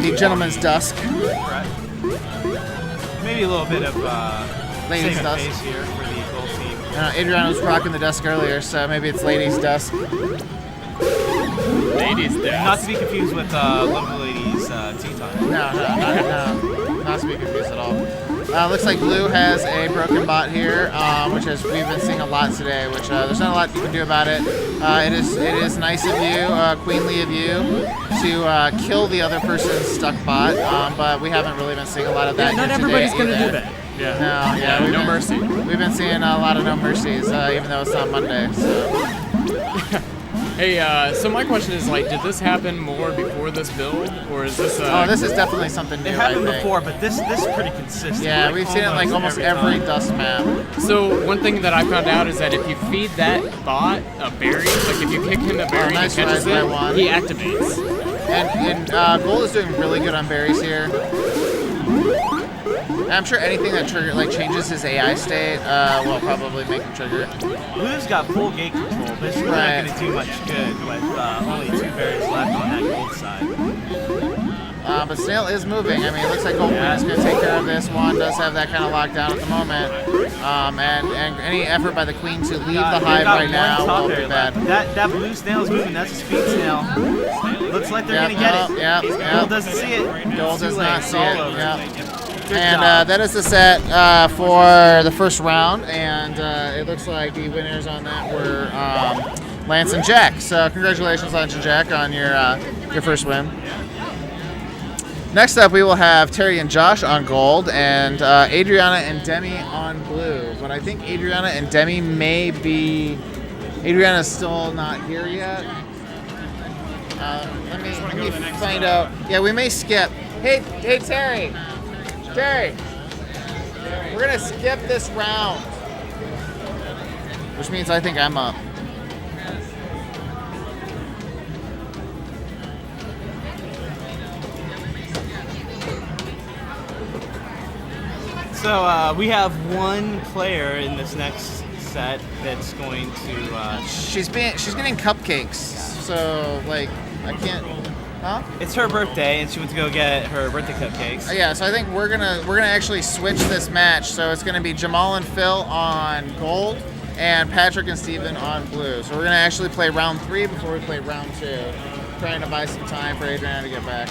The Gentleman's Dusk. Right. Maybe a little bit of Ladies' saving Dusk. face here for the gold team. Adriana was rocking the dusk earlier, so maybe it's Ladies' Dusk. ladies there. Not to be confused with Lovely Ladies Tea Time. No, not to be confused at all. Looks like blue has a broken bot here, which we've been seeing a lot today. Which there's not a lot you can do about it. It is nice of you, queenly of you, to kill the other person's stuck bot, but we haven't really been seeing a lot of that. Not here everybody's today going to either. do that. No, No mercy. We've been seeing a lot of no mercies, even though it's not Monday. So. Hey, so my question is, like, did this happen more before this build, or is this? Oh, this is definitely something new. It happened I think. before, but this is pretty consistent. Yeah, we've seen it like almost every time. dust map. So one thing that I found out is that if you feed that bot a berry, like if you kick him a berry and nice he catches rise by it, one. he activates. And Gold is doing really good on berries here. I'm sure anything that changes his AI state will probably make him trigger. Blue's got full gate control, but it's really Right. not going to do much good with only 2 berries left on that gold side. But Snail is moving. I mean, it looks like Gold Queen is going to take care of this. Juan does have that kind of lockdown at the moment. And any effort by the Queen to leave the hive right now will be bad. That blue snail's moving. That's a speed snail. Looks like they're going to get it. Gold doesn't see it. Gold does Too late. not It's see all it. over. Yep. Good And job. that is the set for the first round, and it looks like the winners on that were Lance and Jack. So congratulations, Lance and Jack, on your first win. Next up, we will have Terry and Josh on gold, and Adriana and Demi on blue. But I think Adriana and Demi may be. Adriana's still not here yet. Let me find out. Yeah, we may skip. Hey, Terry. Terry, we're gonna skip this round, which means I think I'm up. So we have one player in this next set that's going to. She's getting cupcakes, so like I can't. Huh? It's her birthday, and she went to go get her birthday cupcakes. Yeah, so I think we're gonna actually switch this match. So it's gonna be Jamal and Phil on gold, and Patrick and Steven on blue. So we're gonna actually play round 3 before we play round 2, trying to buy some time for Adriana to get back.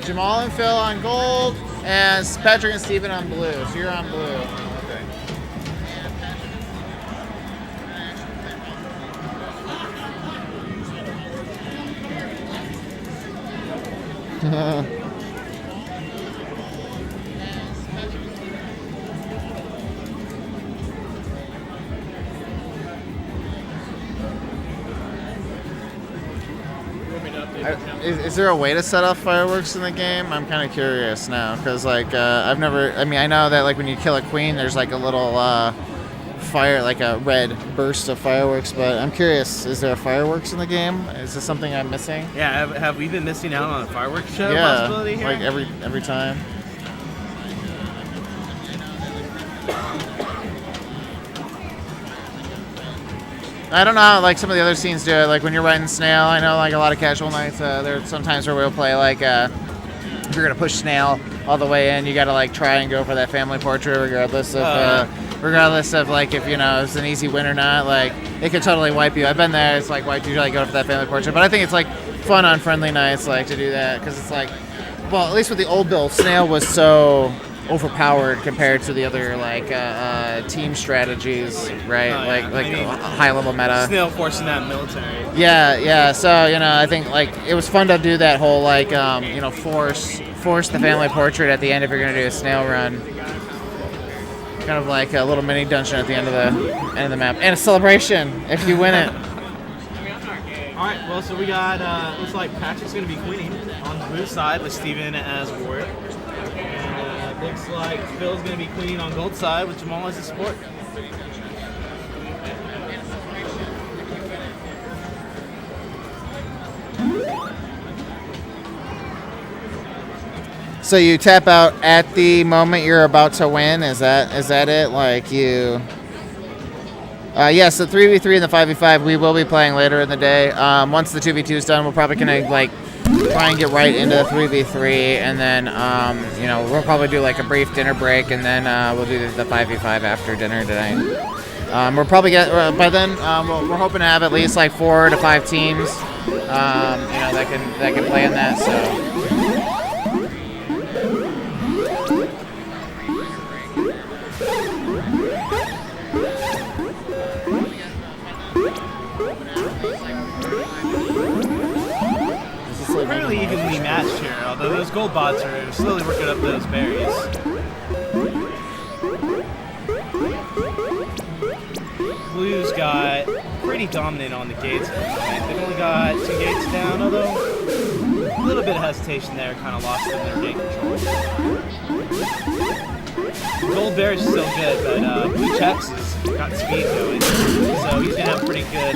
Jamal and Phil on gold, and Patrick and Steven on blue. So you're on blue. Okay. Is there a way to set off fireworks in the game? I'm kind of curious now, because like I've never. I mean, I know that like when you kill a queen, there's like a little fire, like a red burst of fireworks. But I'm curious, is there fireworks in the game? Is this something I'm missing? Yeah, have we been missing out on a fireworks show Yeah, possibility here? like every time. I don't know how like some of the other scenes do it. Like when you're riding Snail, I know like a lot of casual nights. There are sometimes where we'll play like if you're gonna push Snail all the way in, you gotta like try and go for that family portrait regardless of like if you know it's an easy win or not. Like it could totally wipe you. I've been there. It's like wiped you like go for that family portrait. But I think it's like fun on friendly nights like to do that because it's like, well, at least with the old build, Snail was so overpowered compared to the other like team strategies, right? Oh, like yeah. like I mean, high level meta. Snail forcing that military. Yeah. So you know, I think like it was fun to do that whole like you know force the family portrait at the end if you're gonna do a Snail run. Kind of like a little mini dungeon at the end of the map, and a celebration if you win it. All right, well, so we got looks like Patrick's gonna be queening on the blue side with Steven as warrior. And looks like Phil's gonna be queening on gold side with Jamal as a support. So you tap out at the moment you're about to win. Is that it? Like you? Yes, the 3v3 and the 5v5 we will be playing later in the day. Once the 2v2 is done, we're probably gonna like try and get right into the 3v3, and then you know we'll probably do like a brief dinner break, and then we'll do the 5v5 after dinner tonight. We'll probably get by then. We're hoping to have at least like 4 to 5 teams, you know, that can play in that. So. Pretty evenly matched here, although those gold bots are slowly working up those berries. Blue's got pretty dominant on the gates. They've only got 2 gates down, although a little bit of hesitation there, kind of lost in their gate control. Gold Bear's still good, but Blue Checks has got speed going, so he's gonna have pretty good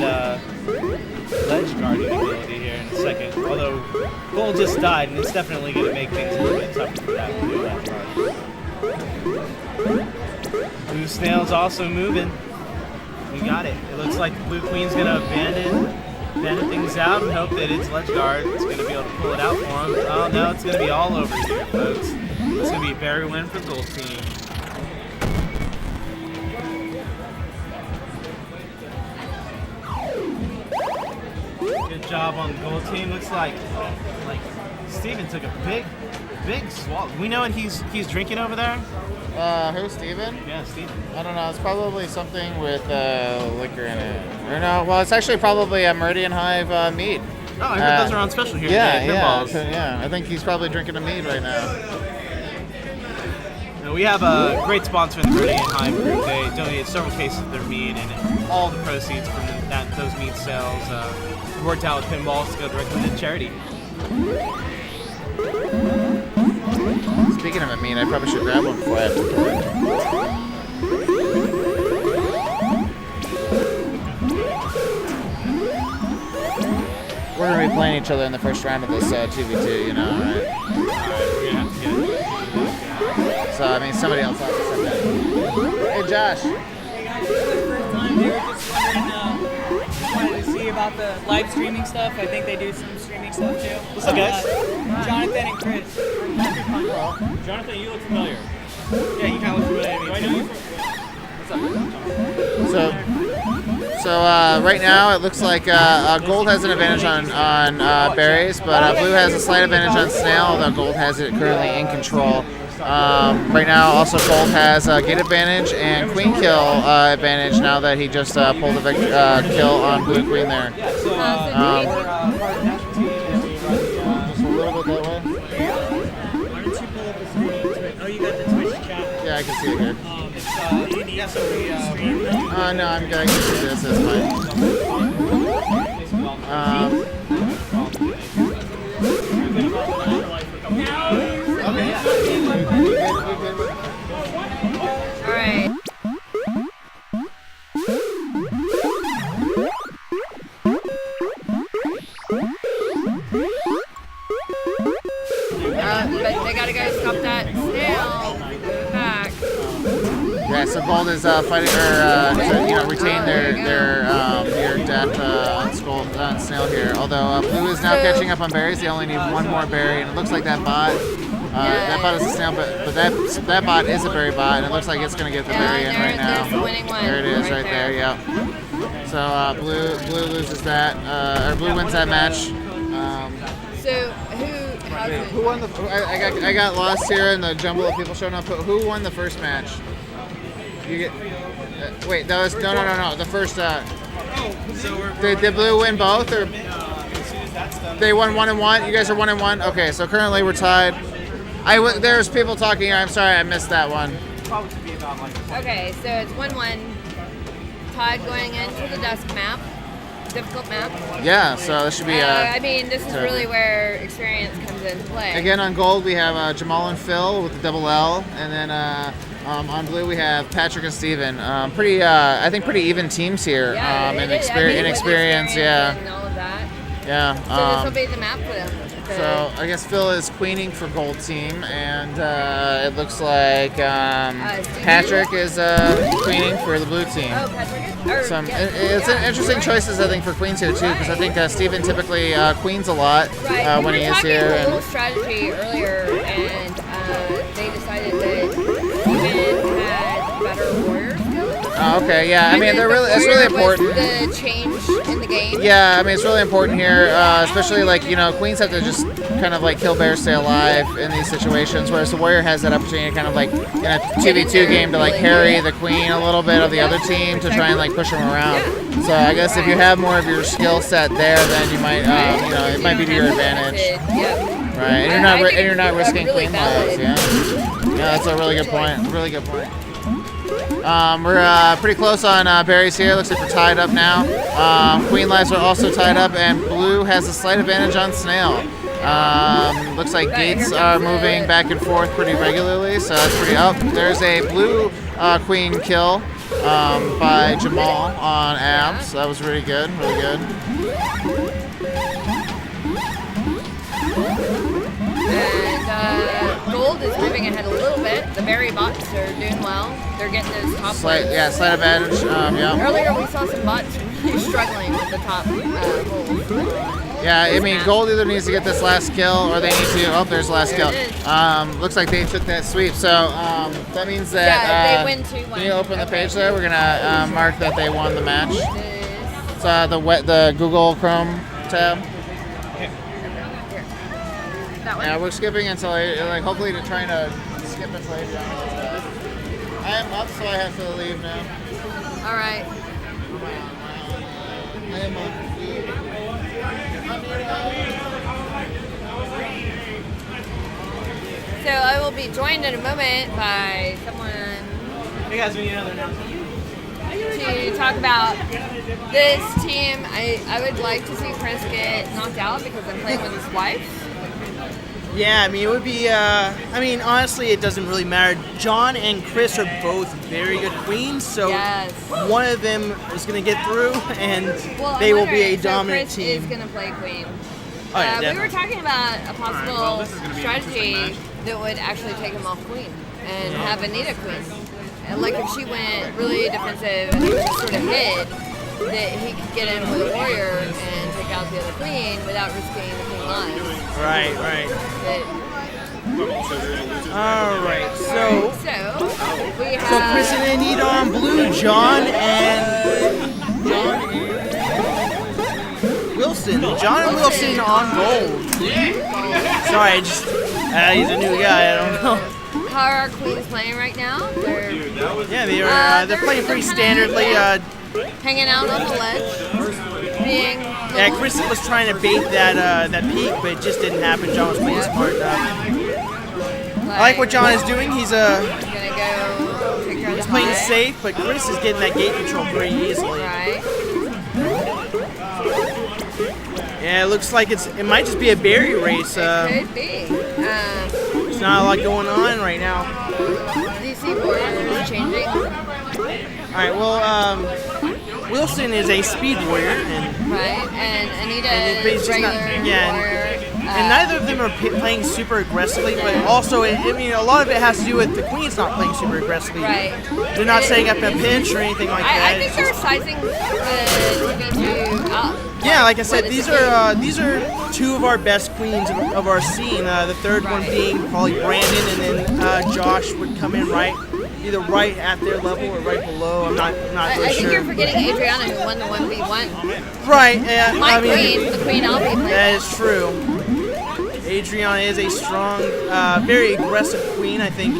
ledge guarding ability here in a second. Although Gold just died, and it's definitely gonna make things a little bit tougher for that Blue ledge guard. Blue Snail's also moving. We got it. It looks like the Blue Queen's gonna abandon things out and hope that its ledge guard is gonna be able to pull it out for him. Oh no, it's gonna be all over here, folks. It's gonna be a berry win for Gold Team. Good job on the Gold Team. Looks like Steven took a big swallow. We know what he's drinking over there? Who, Steven? Yeah, Steven. I don't know. It's probably something with liquor in it. Or no, well, it's actually probably a Meridian Hive mead. Oh, I heard those are on special here Yeah, today. yeah, Pinballs. yeah. I think he's probably drinking a mead right now. Now, we have a great sponsor in the Meridian Hive group. They donated several cases of their mead, and all the proceeds from those mead sales worked out with Pinballs to go directly to charity. Speaking of a mead, I probably should grab one before I have to pour it. We're going to be playing each other in the first round of this 2v2, you know, right? Alright, we're gonna have to get it. So, I mean, somebody else has to set that. Hey, Josh. Hey guys, this is the first time. They were just wondering, wanted to see about the live streaming stuff. I think they do some streaming stuff too. What's up, guys? Jonathan and Chris. Jonathan, you look familiar. Yeah, you kind of look familiar to me, I know too. you from. So right now it looks like Gold has an advantage on berries, but Blue has a slight advantage on Snail, although Gold has it currently in control. Right now also Gold has gate advantage and Queen kill advantage now that he just pulled a kill on Blue Queen there. So Just a little bit that way. Why don't you pull up the screen? Oh, you got the Twitch chat. Yeah, I can see it here. Do you need some stream? No, I'm good. I can see this. It's fine. All right. But they gotta go stop that snail. Move back. Yeah, so Gold is fighting to retain their near death on Snail here. Although Blue is now catching up on berries, they only need one more berry, and it looks like that bot. That bot is a snail, but that bot is a berry bot, and it looks like it's gonna get the berry in right now. There's the winning one. There it is, right there. Yep. So Blue loses that, or Blue wins that match. So Who won the? I got lost here in the jumble of people showing up. Who won the first match? You get. Wait, that was no. The first. Did Blue win both or? They won 1-1. You guys are 1-1. Okay, so currently we're tied. There's people talking here. I'm sorry, I missed that one. Okay, so it's 1-1. Todd going into the dusk map. Difficult map. Yeah, so this should be. I mean, this is really where experience comes into play. Again, on Gold we have Jamal and Phil with the double L, and then on Blue we have Patrick and Steven. I think pretty even teams here. Yeah, In with experience, yeah. And all of that. Yeah. So this will be the map for them. So I guess Phil is queening for Gold Team, and it looks like Patrick is queening for the Blue Team. Oh, Patrick is? It's an interesting choices I think for queens here too, because I think Steven typically queens a lot when he is here. We were talking a little strategy earlier, and they decided that Steven had better warrior skills. Okay, yeah. I mean, it's really important. The change in the game. Yeah, I mean, it's really important here, especially queens have to just kind of kill bears, stay alive in these situations, whereas the warrior has that opportunity to kind of in a 2v2 game to harry the queen a little bit of the other team to try and push them around. So I guess if you have more of your skill set there, then you might, it might be to your advantage. Yep. Right, and you're not risking queen lives. Yeah, that's a really good point. Really good point. We're pretty close on berries here. Looks like we're tied up now. Queen lives are also tied up, and blue has a slight advantage on snail. Looks like gates are moving back and forth pretty regularly, so that's pretty up. There's a blue queen kill by Jamal on abs. That was really good, really good. And gold is moving ahead a little bit. The berry bots are doing well. They're getting those top Slight ones. advantage. Yeah. Earlier we saw some bots really struggling with the top gold. Yeah, I mean, gold either needs to get this last kill or they need to. Oh, there's the last kill. Looks like they took that sweep, so that means that. They win 2-1. Can you open the page there? We're gonna mark that they won the match. It's the Google Chrome tab. That one? Yeah, we're skipping until like hopefully to trying to skip until Adriana gets back. I am up, so I have to leave now. All right. I am up. So I will be joined in a moment by someone Hey guys, we need another now. to talk about this team. I would like to see Chris get knocked out because I'm playing with his wife. Yeah, I mean, it would be, I mean, honestly, it doesn't really matter. John and Chris are both very good queens, so Yes. one of them is going to get through, and Well, they I'm will be a wondering, so dominant Chris team. is going to play queen. Oh, yeah, We were definitely. talking about a possible well, this is gonna be an interesting strategy match. that would actually take him off queen and have Anita queen. And like if she went really defensive and just sort of hid, that he could get in with a warrior and take out the other queen without risking the queen lives. Right, right. That- All right, so we have so Chris and Anita on blue, John and Wilson. John and Wilson on gold. Sorry, he's a new guy. I don't know. how are our queens playing right now? They're Yeah, they're playing pretty standardly. hanging out on the ledge, being Yeah, Chris was trying to bait that peak, but it just didn't happen. John was playing smart enough. I like what John is doing. He's gonna go take her to playing high. safe, but Chris is getting that gate control pretty easily. Right. Yeah, it looks like it might just be a berry race. Could be. There's not a lot going on right now. DC Warriors changing. All right, well, Wilson is a speed warrior, and Right. And Anita And it's is just not- regular yeah, warrior. and neither of them are playing super aggressively, but also, I mean, a lot of it has to do with the queen's not playing super aggressively. Right. They're not setting up a pinch or anything like that. I think It's they're just- sizing the TV2 up. Yeah, like I said, what these it's are two of our best queens of our scene. The third one Right. being probably Brandon, and then Josh would come in either right at their level or right below. I'm not I really think sure. you're forgetting Adriana who won the 1v1. Right? Yeah, My I mean, queen, the queen I'll be playing. that is true. Adriana is a strong, very aggressive queen. I think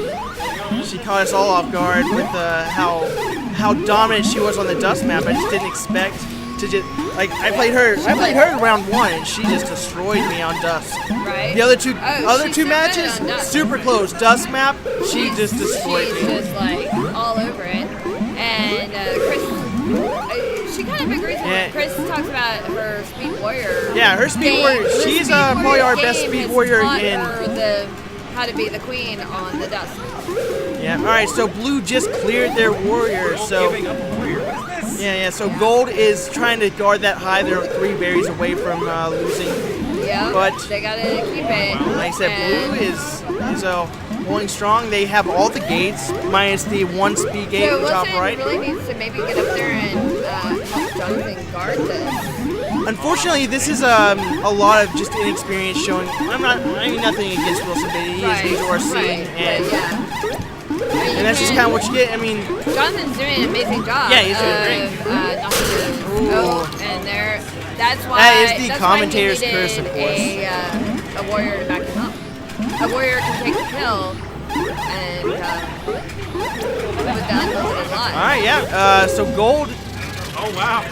she caught us all off guard with how dominant she was on the dust map. I just didn't expect to just I played her in round one, and she just destroyed me on dust. Right. The other two Oh, she's so good matches on dust. super close. Dust map, she just destroyed She's me. just like all over it. And Chris, she kind of agrees with Yeah. it. Chris talks about her speed warrior. Yeah, her speed warrior. Her She's speed probably warrior our best game speed has warrior taught in. her how to be the queen on the dust. Yeah. All right. So blue just cleared their warrior. So Giving up a warrior. What is this? yeah. So gold is trying to guard that high. They're 3 berries away from losing. Yeah, But- they gotta keep it. Like I said, And blue is holding strong. They have all the gates minus the 1 speed gate so top Wilson right. really needs to maybe get up there and help Jonathan guard this. Unfortunately, this is a lot of just inexperience showing. I mean nothing against Wilson, but he is new to our scene, right. and But yeah. and that's just kind of what you get. I mean, Jonathan's doing an amazing job. Yeah, he's doing great. Knocking the and there. That's why. That is the that's why he commentator's needed curse, of course. A warrior to back him up. A warrior can take the kill and with the unlimited life. all right, yeah. So gold. Oh wow.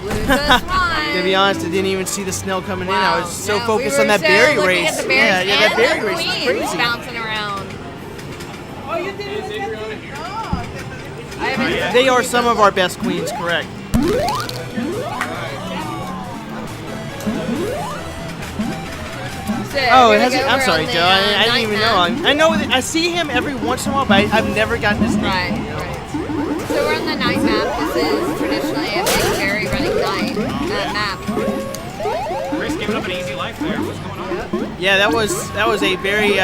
Lose us one. To be honest, I didn't even see the Snell coming in. I was so No, focused we on were that so berry looking race. At the berries Yeah, and that berry the race was queens crazy. bouncing around. Oh, you did it again? Oh. I Even They are some of our best queens, correct? So Oh, we're it gonna hasn't. go I'm over sorry, on the, Joe. I didn't night even map. know. I know. I see him every once in a while, but I've never gotten his name. Right, you know? right. So we're on the night map. This is traditionally a big berry running night map. Chris giving up an easy life there. What's going on? Yeah, that was a very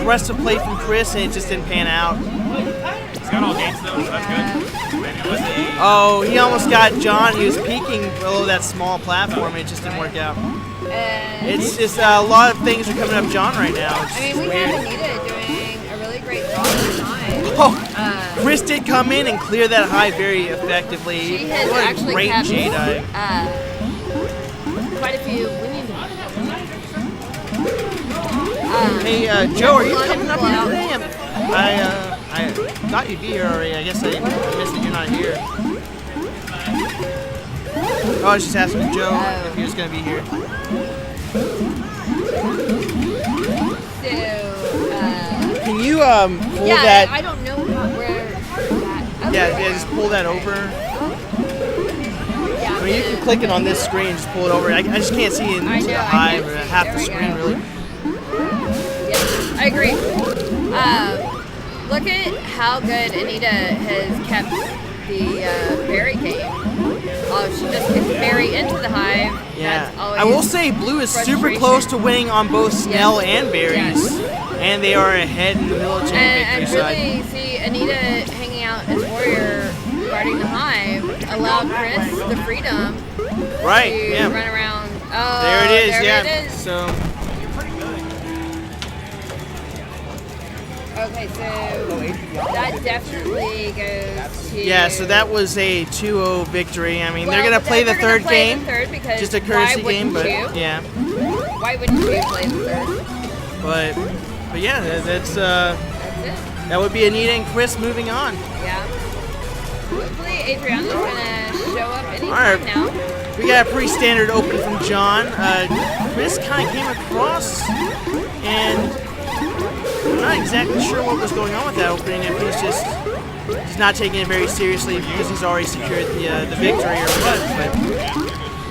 aggressive play from Chris, and it just didn't pan out. He's got all gates though, so that's good. Maybe it was the Oh, he almost got John. He was peeking below that small platform, and it just didn't work out. And It's just a lot of things are coming up John right now. It's I mean, just we weird. have Anita doing a really great job of the time. Oh, Chris did come in and clear that high very effectively. She has What a actually great kept Jedi. quite a few. We need to. Hey, Joe, are you Let him coming up pull here out. today? I thought you'd be here already. I guess I missed that you're not here. Oh, I was just asking Joe if he was going to be here. So, Can you pull yeah, that? I don't know where that. Yeah, just pull that over. Yeah, I mean, you can click it on this screen, just pull it over. I just can't see into I know, the I hive can't or see. half There the we screen, go. really. Yeah, I agree. Look at how good Anita has kept the berry game. Oh, she just gets berry into the hive. Yeah. That's always I will say Blue is super frustration. close to winning on both Snell Yes. and Berries. And they are ahead in the military And victory side. really see Anita hanging out as warrior guarding the hive allowed Chris the freedom Right, to yeah. run around. Oh, There it is, there yeah. It is. So, Okay, so that definitely goes to. yeah, so that was a 2-0 victory. I mean, they're Well, going to play the they're gonna third play game. The third because Just a courtesy why game, wouldn't but you? yeah. Why wouldn't you play the third? But yeah, that's That's it. that would be Anita and Chris moving on. Yeah. Hopefully Adriana's gonna show up anytime Alright. now. We got a pretty standard open from John. Chris kind of came across, and I'm not exactly sure what was going on with that opening. If he's not taking it very seriously because he's already secured the victory or what. But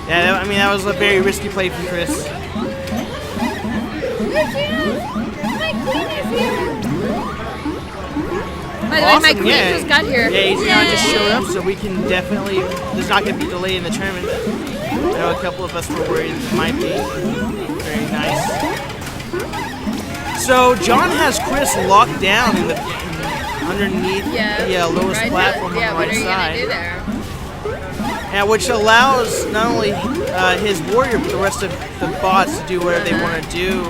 yeah, I mean that was a very risky play from Chris. By the way, my Awesome, queen yeah. just got here. Yeah, Adriana just Yay! showed up, so we can definitely. There's not going to be delay in the tournament. I know a couple of us were worried it might be. Very nice. So John has Chris locked down in the underneath the lowest right platform there. on the right What are you side. gonna do there? Yeah, which allows not only his warrior, but the rest of the bots to do whatever they want to do.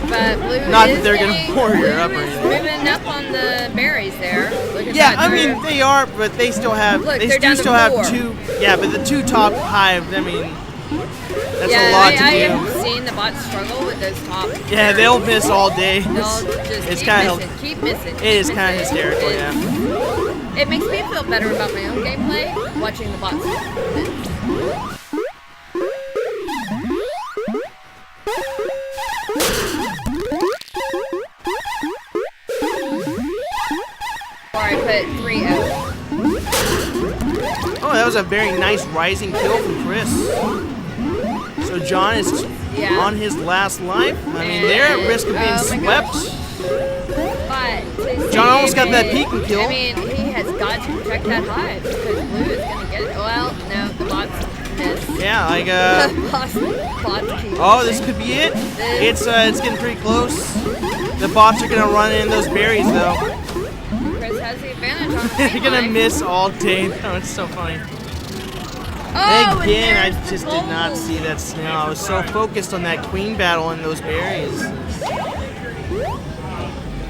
But Blue Not is that they're gonna getting- warrior Blue up or is anything. moving up on the berries there. Look at Yeah, that. I mean they are, but they still have. Look, they they're do down to still have 4. 2. Yeah, but the 2 top hive. I mean, that's yeah, a lot to I do. have seen the bots struggle with those top. Yeah, berries. they'll miss all day. They'll just It's keep kind of missing, keep missing. it is keep kind of missing. hysterical. It- Yeah. It makes me feel better about my own gameplay watching the bots. Or I put 3-0. Oh, that was a very nice rising kill from Chris. So John is Yeah. on his last life. I mean, they're at risk of being Oh my swept. gosh. But to John almost save got that it- peeking kill. I mean, he has got to protect that hive because Blue is going to get it. Well, no, the bots miss. Yeah, like bots keep oh, this missing. could be it. It's getting pretty close. The bots are gonna run in those berries though. Chris has the advantage on the They're team gonna line. miss all day. Oh, it's so funny. Oh, Again, I and there's just the did not gold. see that snail. I was so focused on that queen battle and those berries.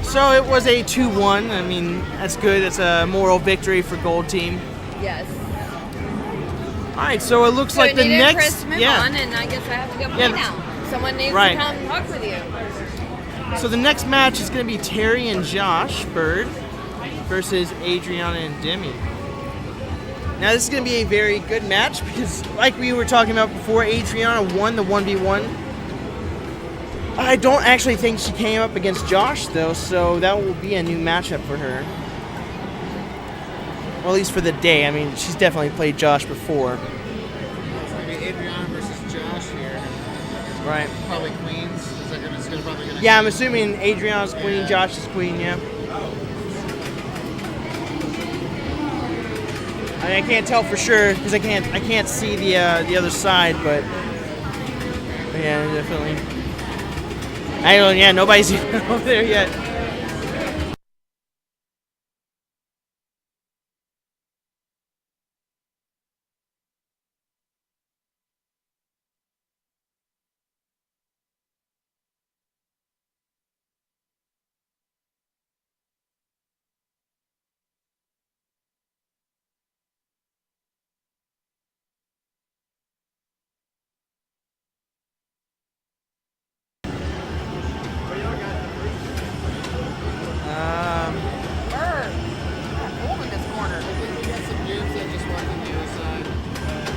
So it was a 2-1. I mean, that's good. It's a moral victory for Gold Team. Yes. All right, so it looks So like the Anita and Chris next, move on, and I guess I have to go play Yeah, now. Someone needs right. to come talk with you. So the next match is going to be Terry and Josh Bird versus Adriana and Demi. Now this is going to be a very good match because, like we were talking about before, Adriana won the 1v1. I don't actually think she came up against Josh though, so that will be a new matchup for her. or at least for the day. I mean, she's definitely played Josh before. Maybe Adriana versus Josh here. Right. Probably queens. Is that gonna, it's gonna probably gonna Yeah, I'm assuming Adriana's queen, Josh is queen, yeah. I mean, I can't tell for sure because I can't see the other side, but yeah, definitely. I don't. Yeah, nobody's even over there yet.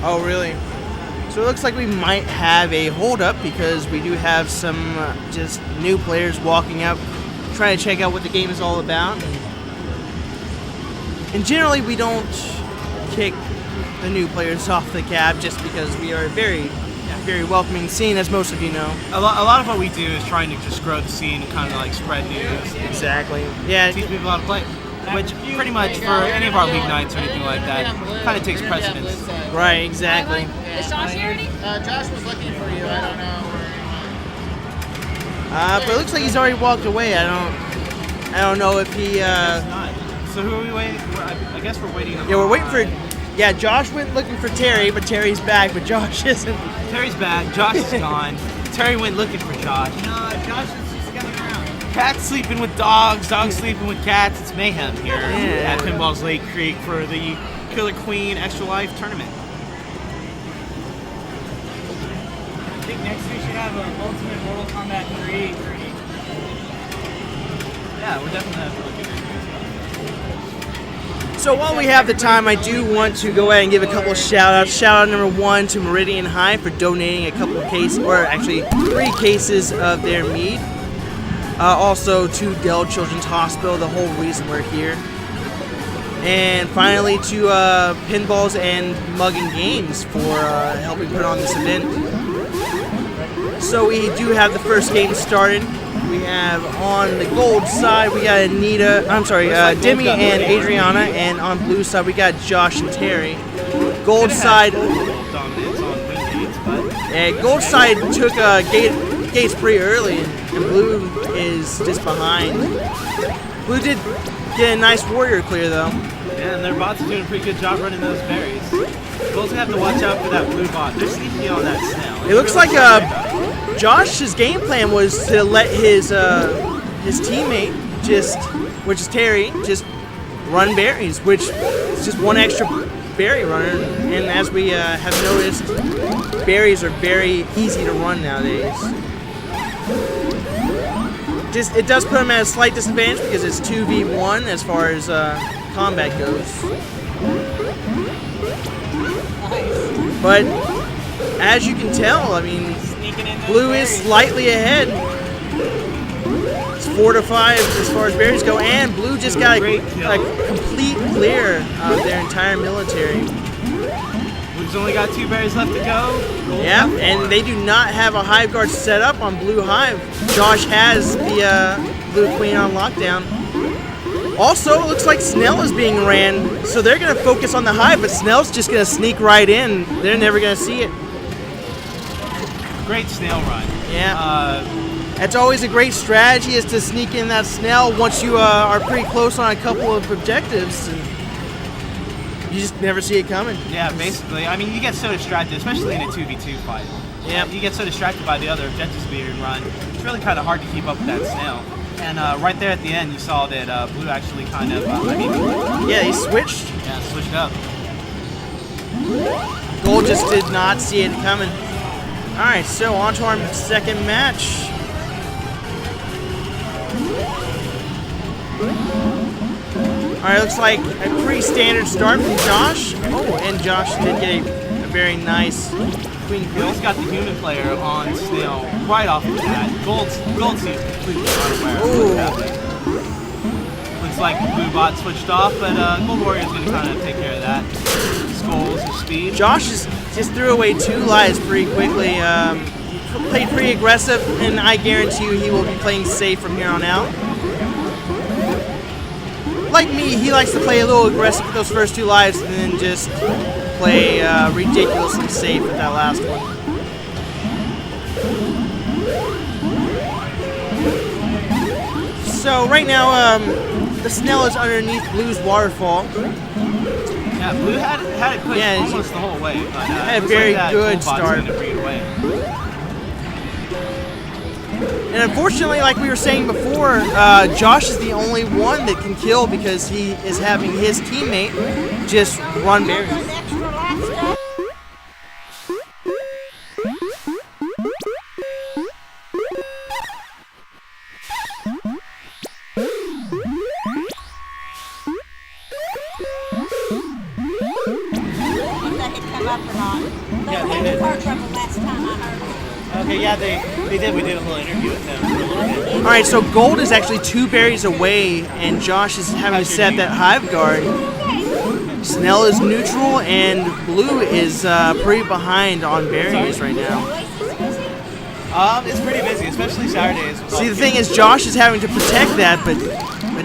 Oh, really? So it looks like we might have a hold-up because we do have some just new players walking up, trying to check out what the game is all about. And generally, we don't kick the new players off the cab just because we are a very welcoming scene, as most of you know. A lot of what we do is trying to just grow the scene and kind of like spread news. Exactly. Yeah. Teach people how to play. Which pretty much for any of our league nights or anything like that kind of takes precedence. Right, exactly. Is Josh here already? Josh was looking for you. I don't know where But it looks like he's already walked away. I don't know if he. So who are we waiting for? I guess we're waiting. Yeah, we're waiting for. Yeah, Josh went looking for Terry, but Terry's back, but Josh isn't. Terry's back. Josh is gone. Terry went looking for Josh. No, Josh is just coming around. Cats sleeping with dogs, dogs sleeping with cats. It's mayhem here Yeah. at Pinball's Lake Creek for the Killer Queen Extra Life tournament. I think next we should have an Ultimate Mortal Kombat 3 ready. Yeah, we're definitely have to look at it. So while we have the time, I do want to go ahead and give a couple of shout-outs. Shout-out number 1 to Meridian High for donating a couple of cases, or actually 3 cases of their mead. Also to Dell Children's Hospital, the whole reason we're here. And finally to Pinballs and Mugging Games for helping put on this event. So we do have the first game started. We have on the gold side, we got Demi and Adriana, and on blue side, we got Josh and Terry. Gold side, Dominance on win gates, but gold side took gates pretty early, and blue is just behind. Blue did get a nice warrior clear though. yeah, and their bots are doing a pretty good job running those berries. Bulls have to watch out for that blue bot. They're sneaking on that snail. It looks like Josh's game plan was to let his teammate which is Terry, just run berries, which is just one extra berry runner. And as we have noticed, berries are very easy to run nowadays. It does put him at a slight disadvantage because it's 2v1 as far as combat goes. But as you can tell, I mean, blue is slightly ahead. It's 4 to 5 as far as berries go, and blue just got a complete clear of their entire military. Blue's only got 2 berries left to go. Yeah, and they do not have a hive guard set up on blue hive. Josh has the blue queen on lockdown. Also, it looks like Snell is being ran, so they're going to focus on the hive, but Snell's just going to sneak right in. They're never going to see it. Great snail run. Yeah. That's always a great strategy, is to sneak in that Snell once you are pretty close on a couple of objectives. And you just never see it coming. Yeah, basically. I mean, you get so distracted, especially in a 2v2 fight. Yeah. You get so distracted by the other objectives being run. It's really kind of hard to keep up with that snail. And right there at the end, you saw that blue actually kind of, yeah, he switched. Yeah, switched up. Gold just did not see it coming. All right, so on to our second match. All right, looks like a pretty standard start from Josh. Oh, and Josh did get a very nice queen kill. Blue's got the human player on snail right off the bat. Gold seems completely unaware of what's happening. Looks like Blue Bot switched off, but Gold Warrior is going to kind of take care of that. Skulls or speed. Josh just threw away 2 lives pretty quickly. He played pretty aggressive, and I guarantee you he will be playing safe from here on out. Like me, he likes to play a little aggressive with those first 2 lives and then just play ridiculously safe with that last one. So right now, the Snell is underneath Blue's waterfall. Yeah, Blue had it pushed almost the whole way, but had a very good start. And unfortunately, like we were saying before, Josh is the only one that can kill because he is having his teammate just run berries. Okay, yeah, they did. We did a whole interview with them for a little bit. All right, so Gold is actually 2 berries away, and Josh is having to set that Hive Guard. Snell is neutral, and Blue is pretty behind on berries right now. It's pretty busy, especially Saturdays. See, the thing is, Josh is having to protect that, but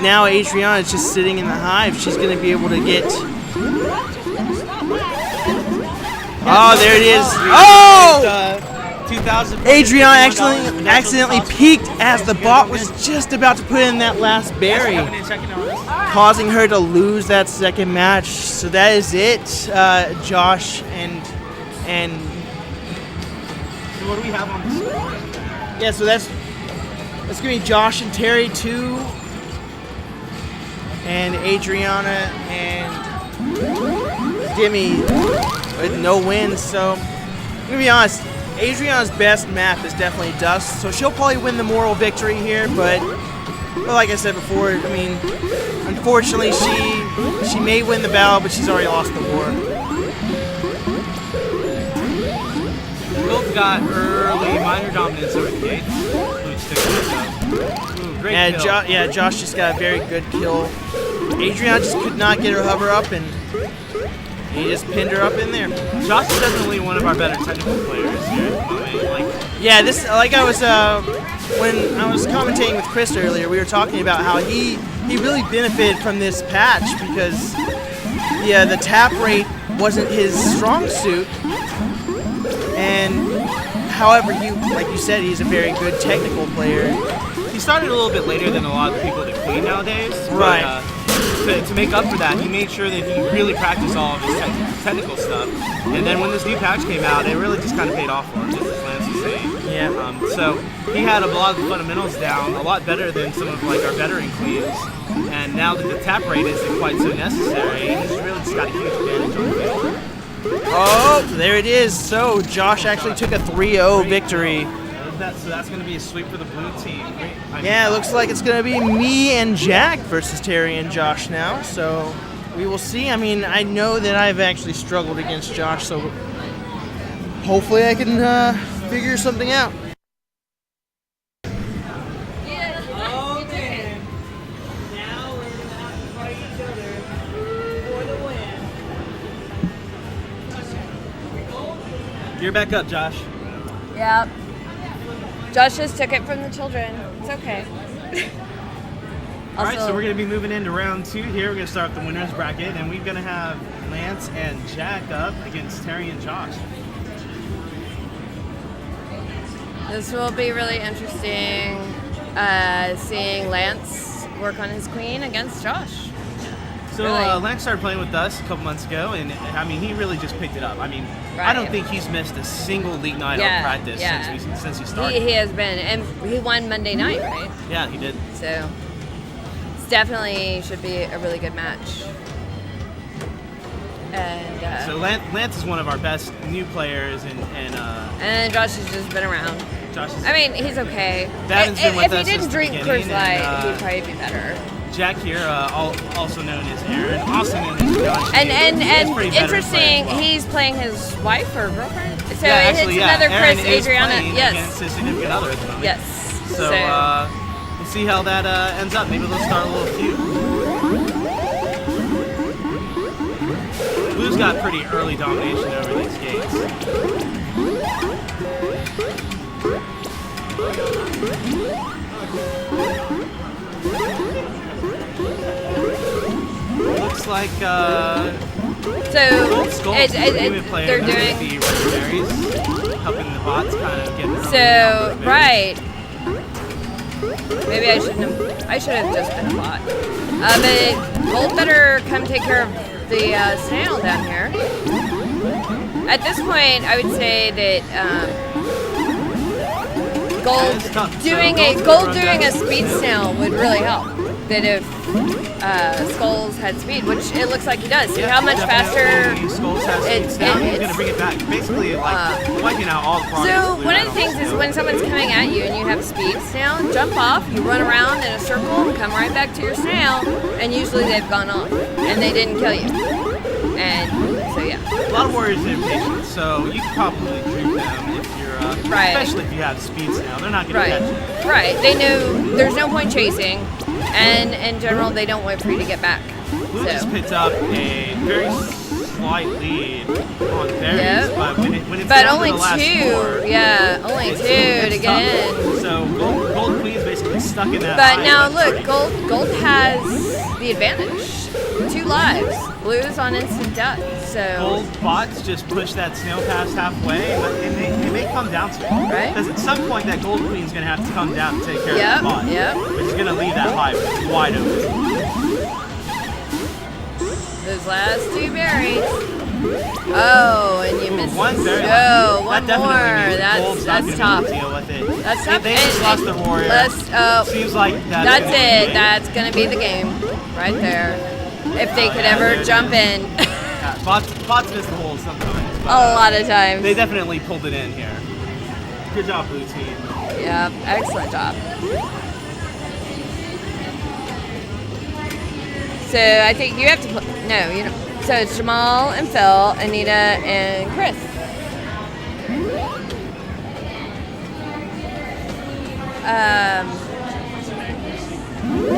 now Adriana is just sitting in the hive. She's going to be able to get. Oh, there it is. Oh! 2000. Adriana accidentally peeked as the bot was just about to put in that last berry, causing her to lose that second match. So that is it, Josh and. So what do we have on the score? Yeah, so that's gonna be Josh and Terry 2, and Adriana and Demi with no wins. So I'm gonna be honest. Adriana's best map is definitely Dust, so she'll probably win the moral victory here, but like I said before, I mean, unfortunately she may win the battle, but she's already lost the war. Will's got early minor dominance over the gates, which took Ooh, great kill. Josh just got a very good kill. Adriana just could not get her hover up, and he just pinned her up in there. Josh is definitely one of our better technical players here. Yeah, this when I was commentating with Chris earlier, we were talking about how he really benefited from this patch because the tap rate wasn't his strong suit, and however like you said, he's a very good technical player. He started a little bit later than a lot of the people that Queen nowadays. Right. But, to make up for that, he made sure that he really practiced all of his technical stuff. And then when this new patch came out, it really just kind of paid off for him, just as Lance was saying. Yeah. So he had a lot of the fundamentals down, a lot better than some of like our veteran queens. And now that the tap rate isn't quite so necessary, he's really just got a huge advantage on the field. Oh, there it is. So Josh actually took a 3-0 victory. So that's going to be a sweep for the blue team. Yeah, it looks like it's going to be me and Jack versus Terry and Josh now. So we will see. I mean, I know that I've actually struggled against Josh, so hopefully I can figure something out. Gear back up, Josh. Yep. Josh just took it from the children. It's okay. All right, so we're going to be moving into round 2 here. We're going to start with the winner's bracket, and we're going to have Lance and Jack up against Terry and Josh. This will be really interesting, seeing Lance work on his queen against Josh. So Really? Lance started playing with us a couple months ago, and I mean, he really just picked it up. I mean, I don't think he's missed a single league night of practice since he started. He has been, and he won Monday night, right? Yeah, he did. So it's definitely should be a really good match. And So Lance is one of our best new players, and Josh has just been around. Josh is, I mean, he's okay. Davin's been with if he us didn't since the drink beginning, Coors Light, and, he'd probably be better. Jack here, also known as Aaron, also known as Josh. And pretty veteran interesting, player as well. he's playing his wife or girlfriund. So Yeah, it's actually, another Aaron Chris, is Adriana. playing Yes. against his significant other at the moment. Yes. So we'll see how that ends up. Maybe they'll start a little feud. Blue's got pretty early domination over these gates. Looks like So Skull's human player they're is doing gonna be running berries, helping the bots kind of get their own so berries. right. Maybe I shouldn't have. I should have just been a bot. But Gold better come take care of the snail down here. At this point, I would say that Gold doing a speed snail would really help. That if Skulls had speed, which it looks like he does. See how much faster Skulls has speed down. He's gonna bring it back. Basically, like wiping out all the progress. So one of the things is when someone's coming at you and you have speed snail, jump off, you run around in a circle, come right back to your snail, and usually they've gone off and they didn't kill you. And so yeah. A lot of warriors are impatient, so you can probably droop them if you're, right. Especially if you have speed snail. They're not gonna catch you. Right. They know there's no point chasing, and in general they don't wait for you to get back. Blue just picked up a very slight lead on berries, but when it's down only to the last four, yeah, only two to get in. So Gold Queen's basically stuck in that. But now look, Gold has the advantage. 2 lives. Blue's on instant death. So Gold bots just push that snail past halfway, but it may come down to it. Right. Because at some point that Gold Queen's gonna have to come down and take care of the bot. Yep. Which is gonna leave that hive wide open. Those last 2 berries. Oh, and you missed one berry. Oh, one that more. Gold's not That's gonna tough. be able to deal with it. That's tough. They just lost the warrior. Seems like that's it. That's gonna be the game, right there. If they could ever jump in. Yeah, bots miss the holes sometimes. A lot of times. They definitely pulled it in here. Good job, Blue Team. Yeah, excellent job. So I think you have to put, no, you don't. So it's Jamal and Phil, Anita and Chris.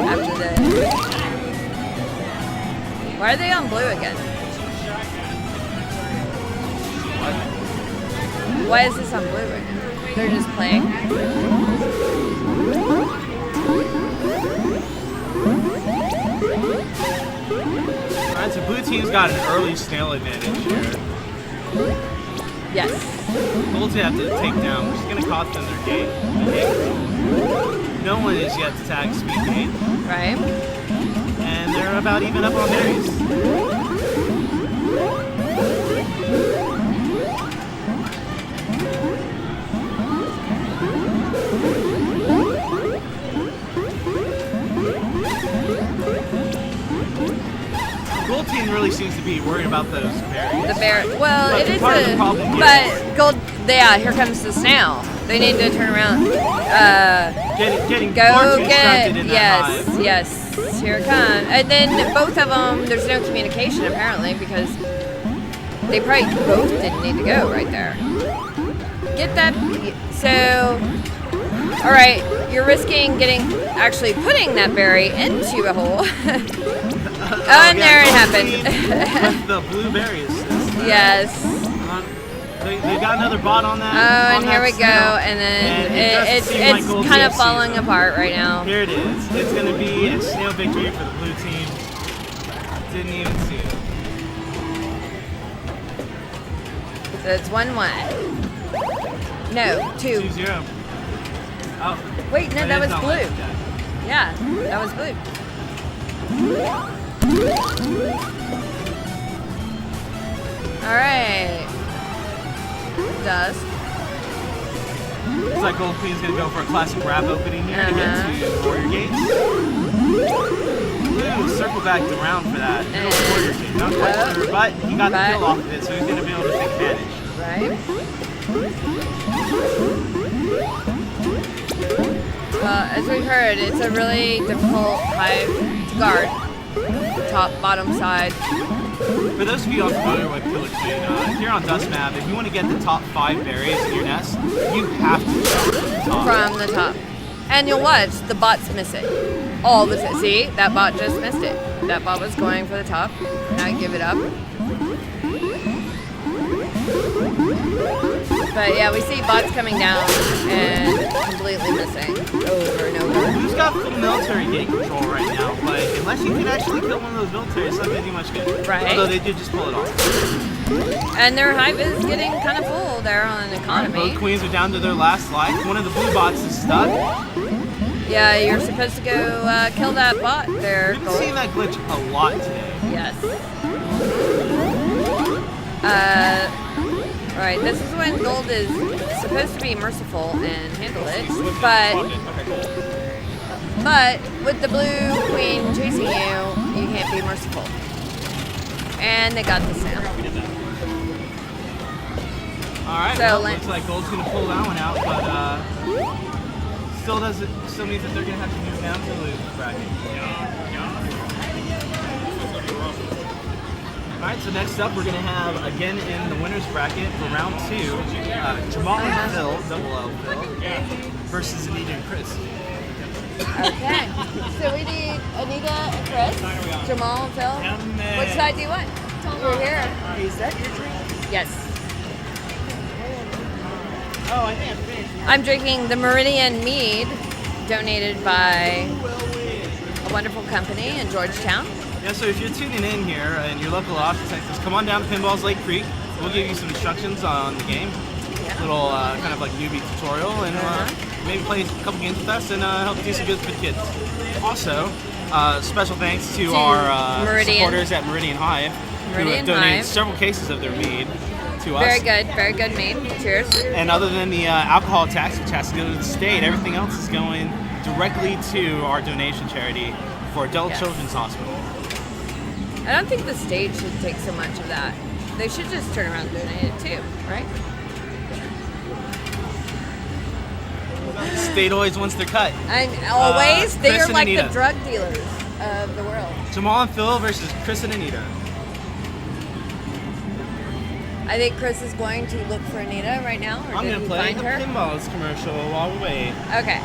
After the, why are they on blue again? Why is this on blue right now? They're just playing. Alright, so Blue Team's got an early snail advantage here. Yes. Gold's gonna have to take down, which is gonna cost them their game. No one is yet to tag speed gate. Right. And they're about even up on berries. Gold Team really seems to be worried about those berries. The bear. Well, but it is part of the problem here but Gold. Yeah, here comes the snail. They need to turn around. Getting go far too get. stunted in that hive. Yes. Here it comes. And then both of them. There's no communication apparently because they probably both didn't need to go right there. Get that. So. All right, you're risking actually putting that berry into a hole. And there it happened. With the blueberries. Yes. They got another bot on that. Oh, and here we go, and then it's kind of falling apart right now. Here it is. It's going to be a snail victory for the blue team. Didn't even see it. So it's 1-1. No, 2. 2-0. Oh. Wait, no, that was blue. Like yeah, that was blue. All right. Dusk. Looks like Gold Queen's gonna go for a classic grab opening here to get to Warrior Gates. Blue circle back around for that. Warrior Gate. Not quite sure, but he got the kill off of it, so he's gonna be able to take advantage. Right. As we've heard, it's a really difficult hive to guard. Top, bottom side. For those of you unfamiliar with Killer Queen, here on Dust Map, if you want to get the top 5 berries in your nest, you have to jump from the top. From the top. And you'll watch, the bots miss it. All the time. See, that bot just missed it. That bot was going for the top. Now give it up. But yeah, we see bots coming down and completely missing over and over. Blue's got full military gate control right now, but unless you can actually kill one of those militaries, it's not going to do much good. Right. Although they did just pull it off. And their hive is getting kind of full there on economy. Both queens are down to their last life. One of the blue bots is stuck. Yeah, you're supposed to go kill that bot there. We've been seeing that glitch a lot today. Yes. Right, this is when Gold is supposed to be merciful and handle it, but with the blue queen chasing you, you can't be merciful. And they got this now. Alright, So well, looks like Gold's going to pull that one out, but still means that they're going to have to move down to the lose bracket. Alright, so next up we're going to have, again in the winner's bracket for round 2, Jamal and Phil, double L Phil, versus Anita and Chris. Okay, so we need Anita and Chris, Jamal and Phil. Which side do you want? We're here. Is that your drink? Yes. Oh, I think I'm finished. I'm drinking the Meridian Mead, donated by a wonderful company in Georgetown. Yeah, so if you're tuning in here in your local Austin, Texas, come on down to Pinballs Lake Creek. We'll give you some instructions on the game. Little kind of like newbie tutorial, and maybe play a couple games with us and help do some good for the kids. Also, special thanks to our supporters at Meridian Hive, who have donated several cases of their mead to us. Very good mead. Cheers. And other than the alcohol tax, which has to go to the state, everything else is going directly to our donation charity for Adult Children's Hospital. I don't think the state should take so much of that. They should just turn around and donate it too, right? The state always wants their cut. And always, they Chris are and like Anita. the drug dealers of the world. Jamal and Phil versus Chris and Anita. I think Chris is going to look for Anita right now, or I'm did going he to play find the her? Pinballs commercial while we wait. Okay.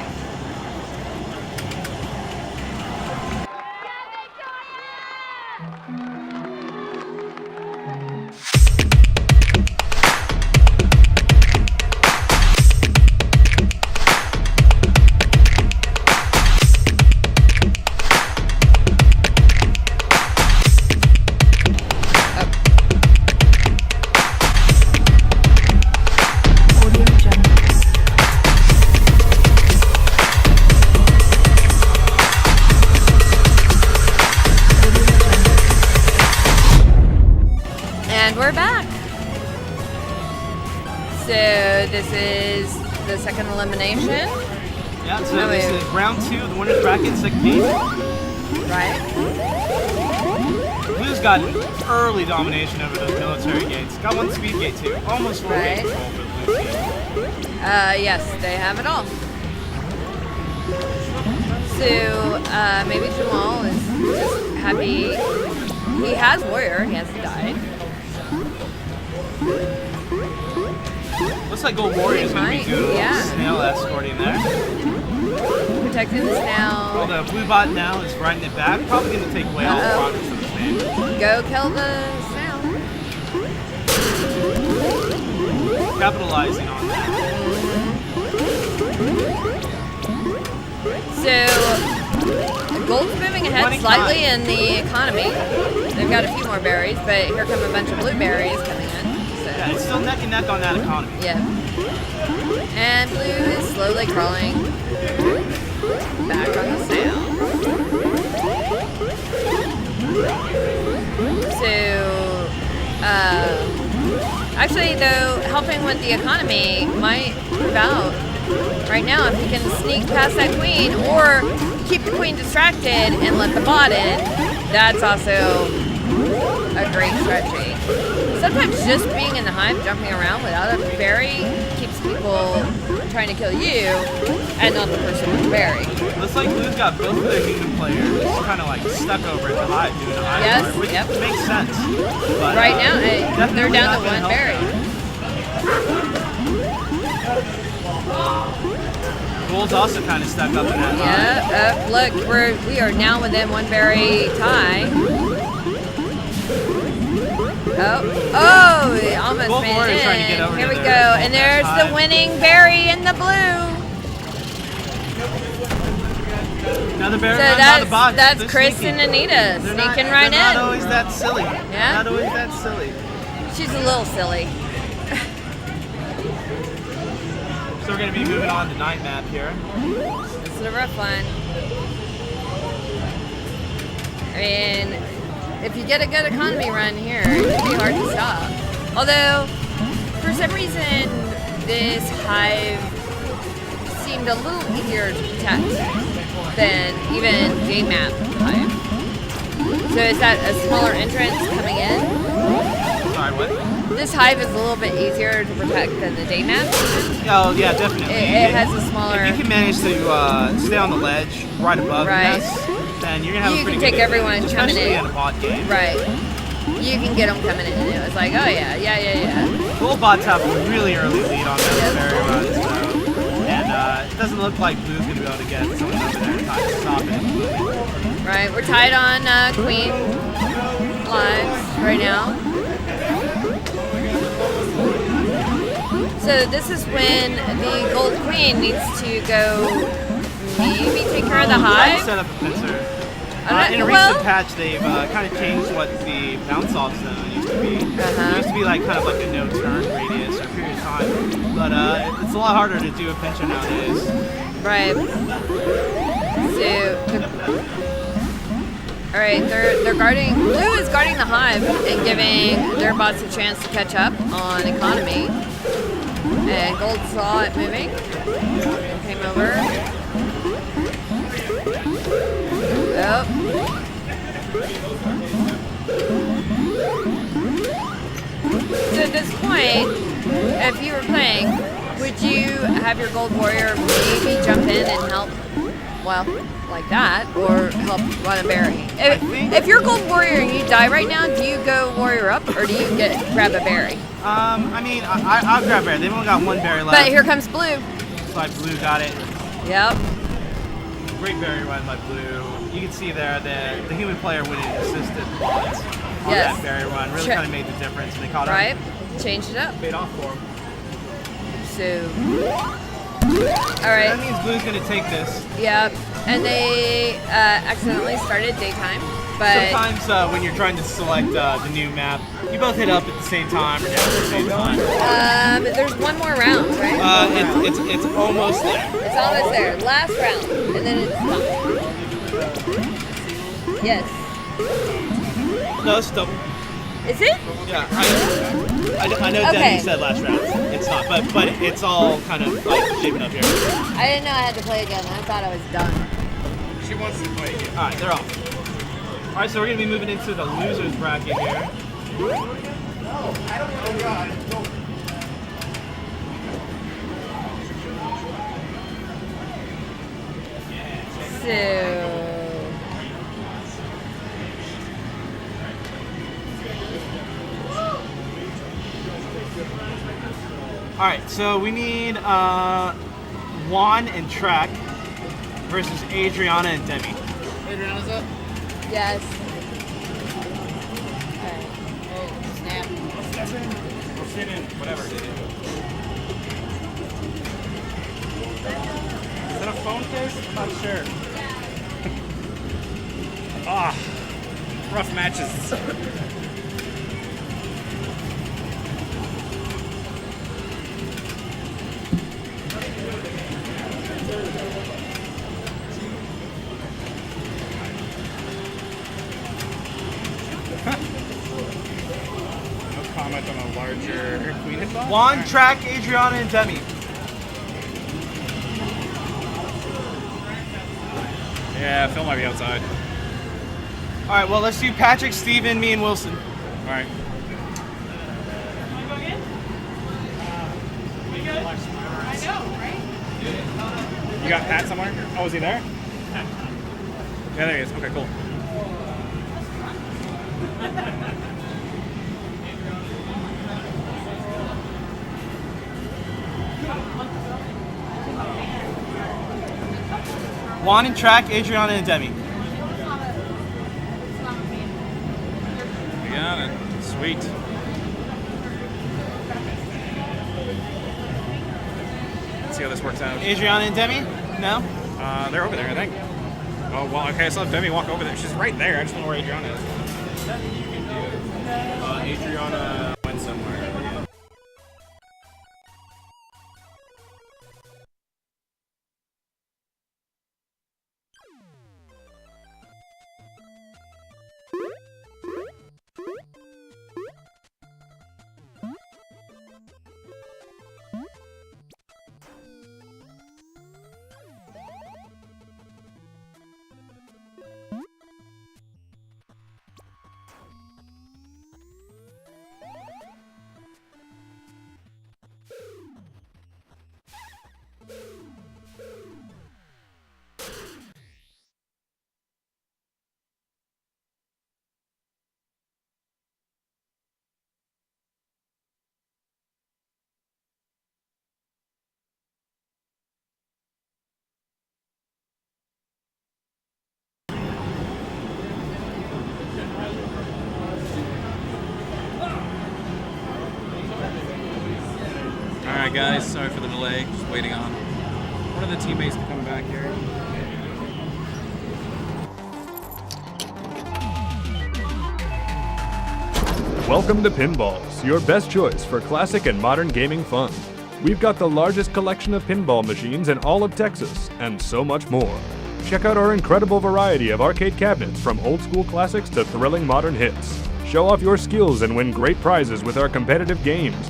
And we're back. So this is the second elimination, Yeah, so this is round 2 of the winner's bracket, second game. right? Blue's got early domination over those military gates. Got one speed gate too. Almost full gate control for the blue team. Yes, they have it all. So maybe Jamal is just happy. He has Warrior, he hasn't died. Looks like Gold Warrior is going to be doing a little snail escorting there. Protecting the snail. Well, the blue bot now is riding it back. Probably going to take away all the progress of this game. Go kill the snail. Capitalizing on that. So Gold's moving ahead slightly in the economy. They've got a few more berries, but here come a bunch of blueberries coming in. So. Yeah, it's still neck and neck on that economy. Yeah. And blue is slowly crawling back on the snail. So, actually though, helping with the economy might prove out right now if you can sneak past that queen or keep the queen distracted and let the bot in. That's also a great strategy. Sometimes just being in the hive, jumping around without a berry keeps people trying to kill you and not the person with the berry. Looks like Blue's got both of their human players kind of like stuck over at the hive doing a hive guard, which makes sense. But, right now, they're down to one berry. Gold's also kind of stuck up in that hive. Look, we are now within one berry tie. Oh, he almost Gold made Warrior it is trying to in. get over Here to we go. their And there's hive. the winning berry in the blue. Another berry So run by the bots. that's They're Chris sneaky. and Anita They're sneaking not, right they're in. not always that silly. Yeah? Not always that silly. She's a little silly. So we're going to be moving on to night map here. This is a rough one. I mean, if you get a good economy run here, it can be hard to stop. Although, for some reason, this hive seemed a little easier to protect than even J-Map hive. So is that a smaller entrance coming in? Sorry, what? This hive is a little bit easier to protect than the J-Map. Oh, yeah, definitely. It has a smaller... If you can manage to stay on the ledge right above Right. this, then you're going to have You a pretty can take good everyone advantage, coming especially in. in a bot game. Right. You can get them coming in. It was like, oh yeah. Gold bots have a really early lead on that very run, so. And it doesn't look like Blue's going to be able to get someone over there in time to stop it. Right, we're tied on Queen lives right now. So this is when the Gold Queen needs to go maybe take care of the Trying to hive. set up a pincer. Alright, In a well- recent patch, they've kind of changed what the bounce off zone used to be. Uh-huh. It used to be like kind of like a no turn radius or period of time, but it's a lot harder to do a pincher nowadays. Right. So, all right, they're guarding. Blue is guarding the hive and giving their bots a chance to catch up on economy. And Gold saw it moving. Came over. Oh. So at this point, if you were playing, would you have your Gold Warrior maybe jump in and help, well, like that, or help run a berry? If you're Gold Warrior and you die right now, do you go Warrior up, or do you grab a berry? I mean, I'll grab berry. They've only got one berry left. But here comes Blue. Looks like Blue got it. Yep. Great berry run by Blue. You can see there that the human player would have assisted bots on Yes. that berry run. Really Sure. kind of made the difference, and they caught Right? her. Changed it up. Paid off for him. So, all That right. means Blue's going to take this. Yep. And they accidentally started daytime, but Sometimes when you're trying to select the new map, you both hit up at the same time or down at the same time. there's one more round, right? It's almost there. It's almost there. Last round, and then it's done. Yes. No, it's double. Is it? Yeah, I know Okay. Denny said last round. It's not, but it's all kind of like shaping up here. I didn't know I had to play again. I thought I was done. She wants to play again. All right, they're off. All right, so we're gonna be moving into the losers bracket here. So, All right, so we need Juan and Trek versus Adriana and Demi. Adriana's up. yes. Oh, snap. We'll sit in, whatever. Is that a phone case? I'm not sure. Ah, rough matches. No comment on a larger queen hitbox. Juan, Trek, Adriana, and Demi. Yeah, Phil might be outside. All right, well, let's do Patrick, Steven, me, and Wilson. All right. You got Pat somewhere? Oh, is he there? Yeah, there he is. Okay, cool. Juan and Trek, Adriana, and Demi. We got it. Sweet. see how this works out. Adriana and Demi? No? They're over there, I think. Oh, well, okay, I saw Demi walk over there. She's right there. I just don't know where Adriana is. Adriana went somewhere. Alright guys, sorry for the delay. Just waiting on one of the teammates to come back here. Welcome to Pinballs, your best choice for classic and modern gaming fun. We've got the largest collection of pinball machines in all of Texas, and so much more. Check out our incredible variety of arcade cabinets from old school classics to thrilling modern hits. Show off your skills and win great prizes with our competitive games.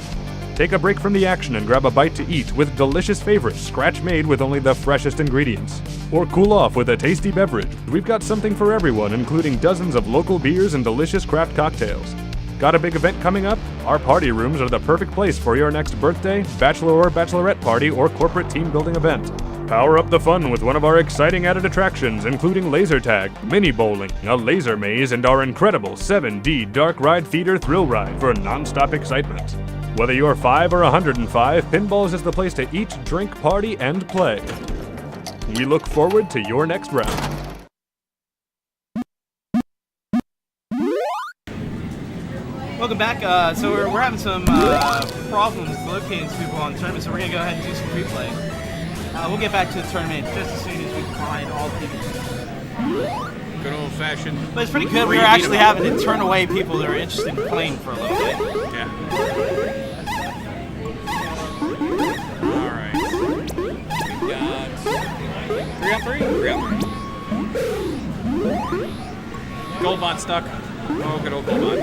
Take a break from the action and grab a bite to eat with delicious favorites scratch-made with only the freshest ingredients. Or cool off with a tasty beverage. We've got something for everyone, including dozens of local beers and delicious craft cocktails. Got a big event coming up? Our party rooms are the perfect place for your next birthday, bachelor or bachelorette party, or corporate team building event. Power up the fun with one of our exciting added attractions, including laser tag, mini bowling, a laser maze, and our incredible 7D dark ride feeder thrill ride for non-stop excitement. Whether you're 5 or 105, Pinballs is the place to eat, drink, party, and play. We look forward to your next round. Welcome back. So we're having some problems locating some people on the tournament, so we're going to go ahead and do some replay. We'll get back to the tournament just as soon as we find all the people. Good old fashioned. But it's pretty good. We were actually having to turn away people that are interested in playing for a little bit. Yeah. Alright. We got 3 on 3? 3 on 3. Goldbot stuck. Oh, good old Goldbot.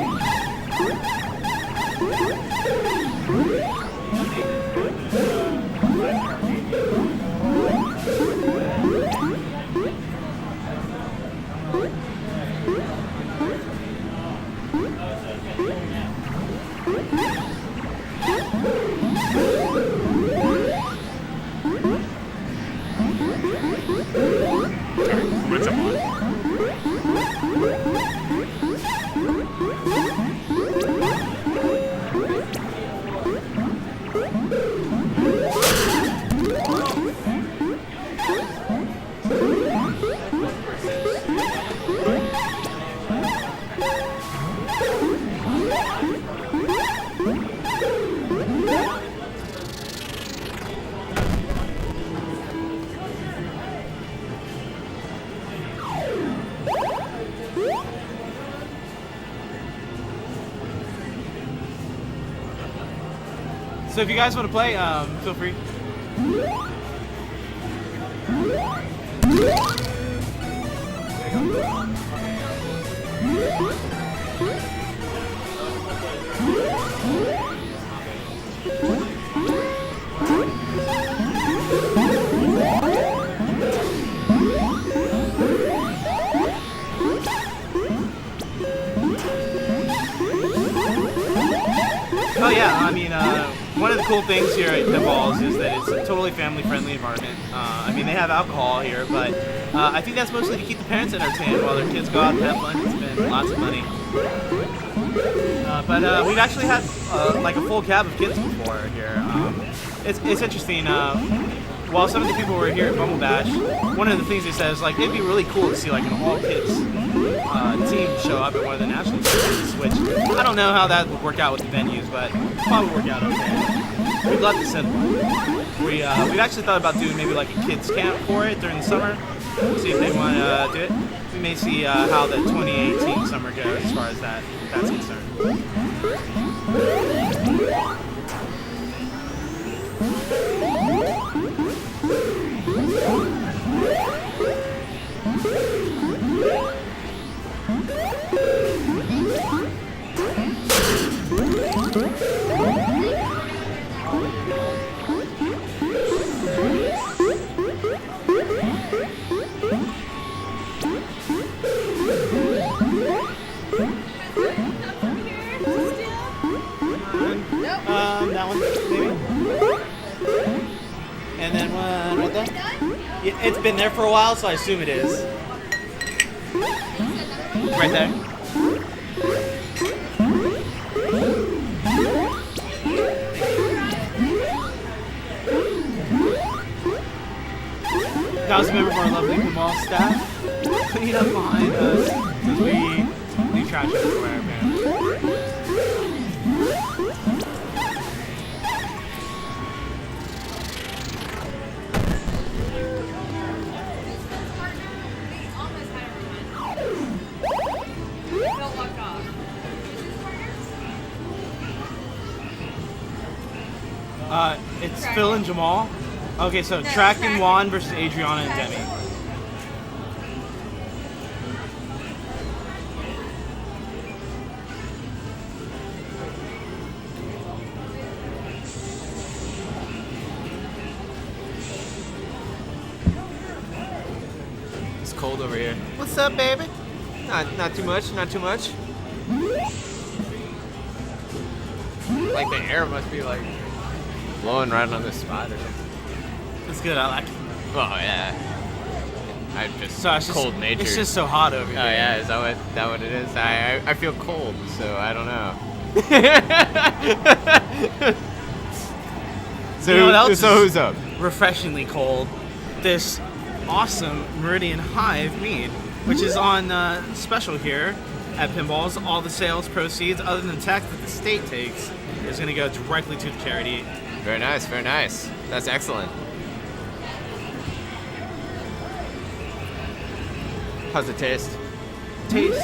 What's up, man? So if you guys want to play, feel free. Oh yeah, I mean, one of the cool things here at Pinballs is that it's a totally family-friendly environment. I mean, they have alcohol here, but I think that's mostly to keep the parents entertained while their kids go out and have fun and spend lots of money. But we've actually had like a full cab of kids before here. It's interesting. While some of the people were here at Bumble Bash, one of the things they said is like it'd be really cool to see like an all-kids team show up at one of the national tournaments, which I don't know how that would work out with the venues, but probably work out okay. we'd love to send one. We've actually thought about doing maybe like a kids camp for it during the summer. See if they want to do it. We may see how the 2018 summer goes as far as that's concerned. That one, maybe. And then one right there. Yeah, it's been there for a while, so I assume it is. Right there. That was a member of our lovely Kamal staff. Clean up behind us because we leave trash everywhere, man. It's Phil and Jamal. Okay, so Track and Juan versus Adriana and Demi. It's cold over here. What's up, baby? Not too much, not too much. Like the air must be like blowing right on this spot or something. It's good, I like it. Oh yeah. I'm just So it's cold just, natured. It's just so hot over here. Oh yeah, is that what it is? I feel cold, so I don't know. So, You know what else so is who's up? refreshingly cold? This awesome Meridian Hive mead, which is on special here at Pinballs. All the sales proceeds, other than the tax that the state takes, is going to go directly to the charity. Very nice, very nice. That's excellent. How's it taste? Tastes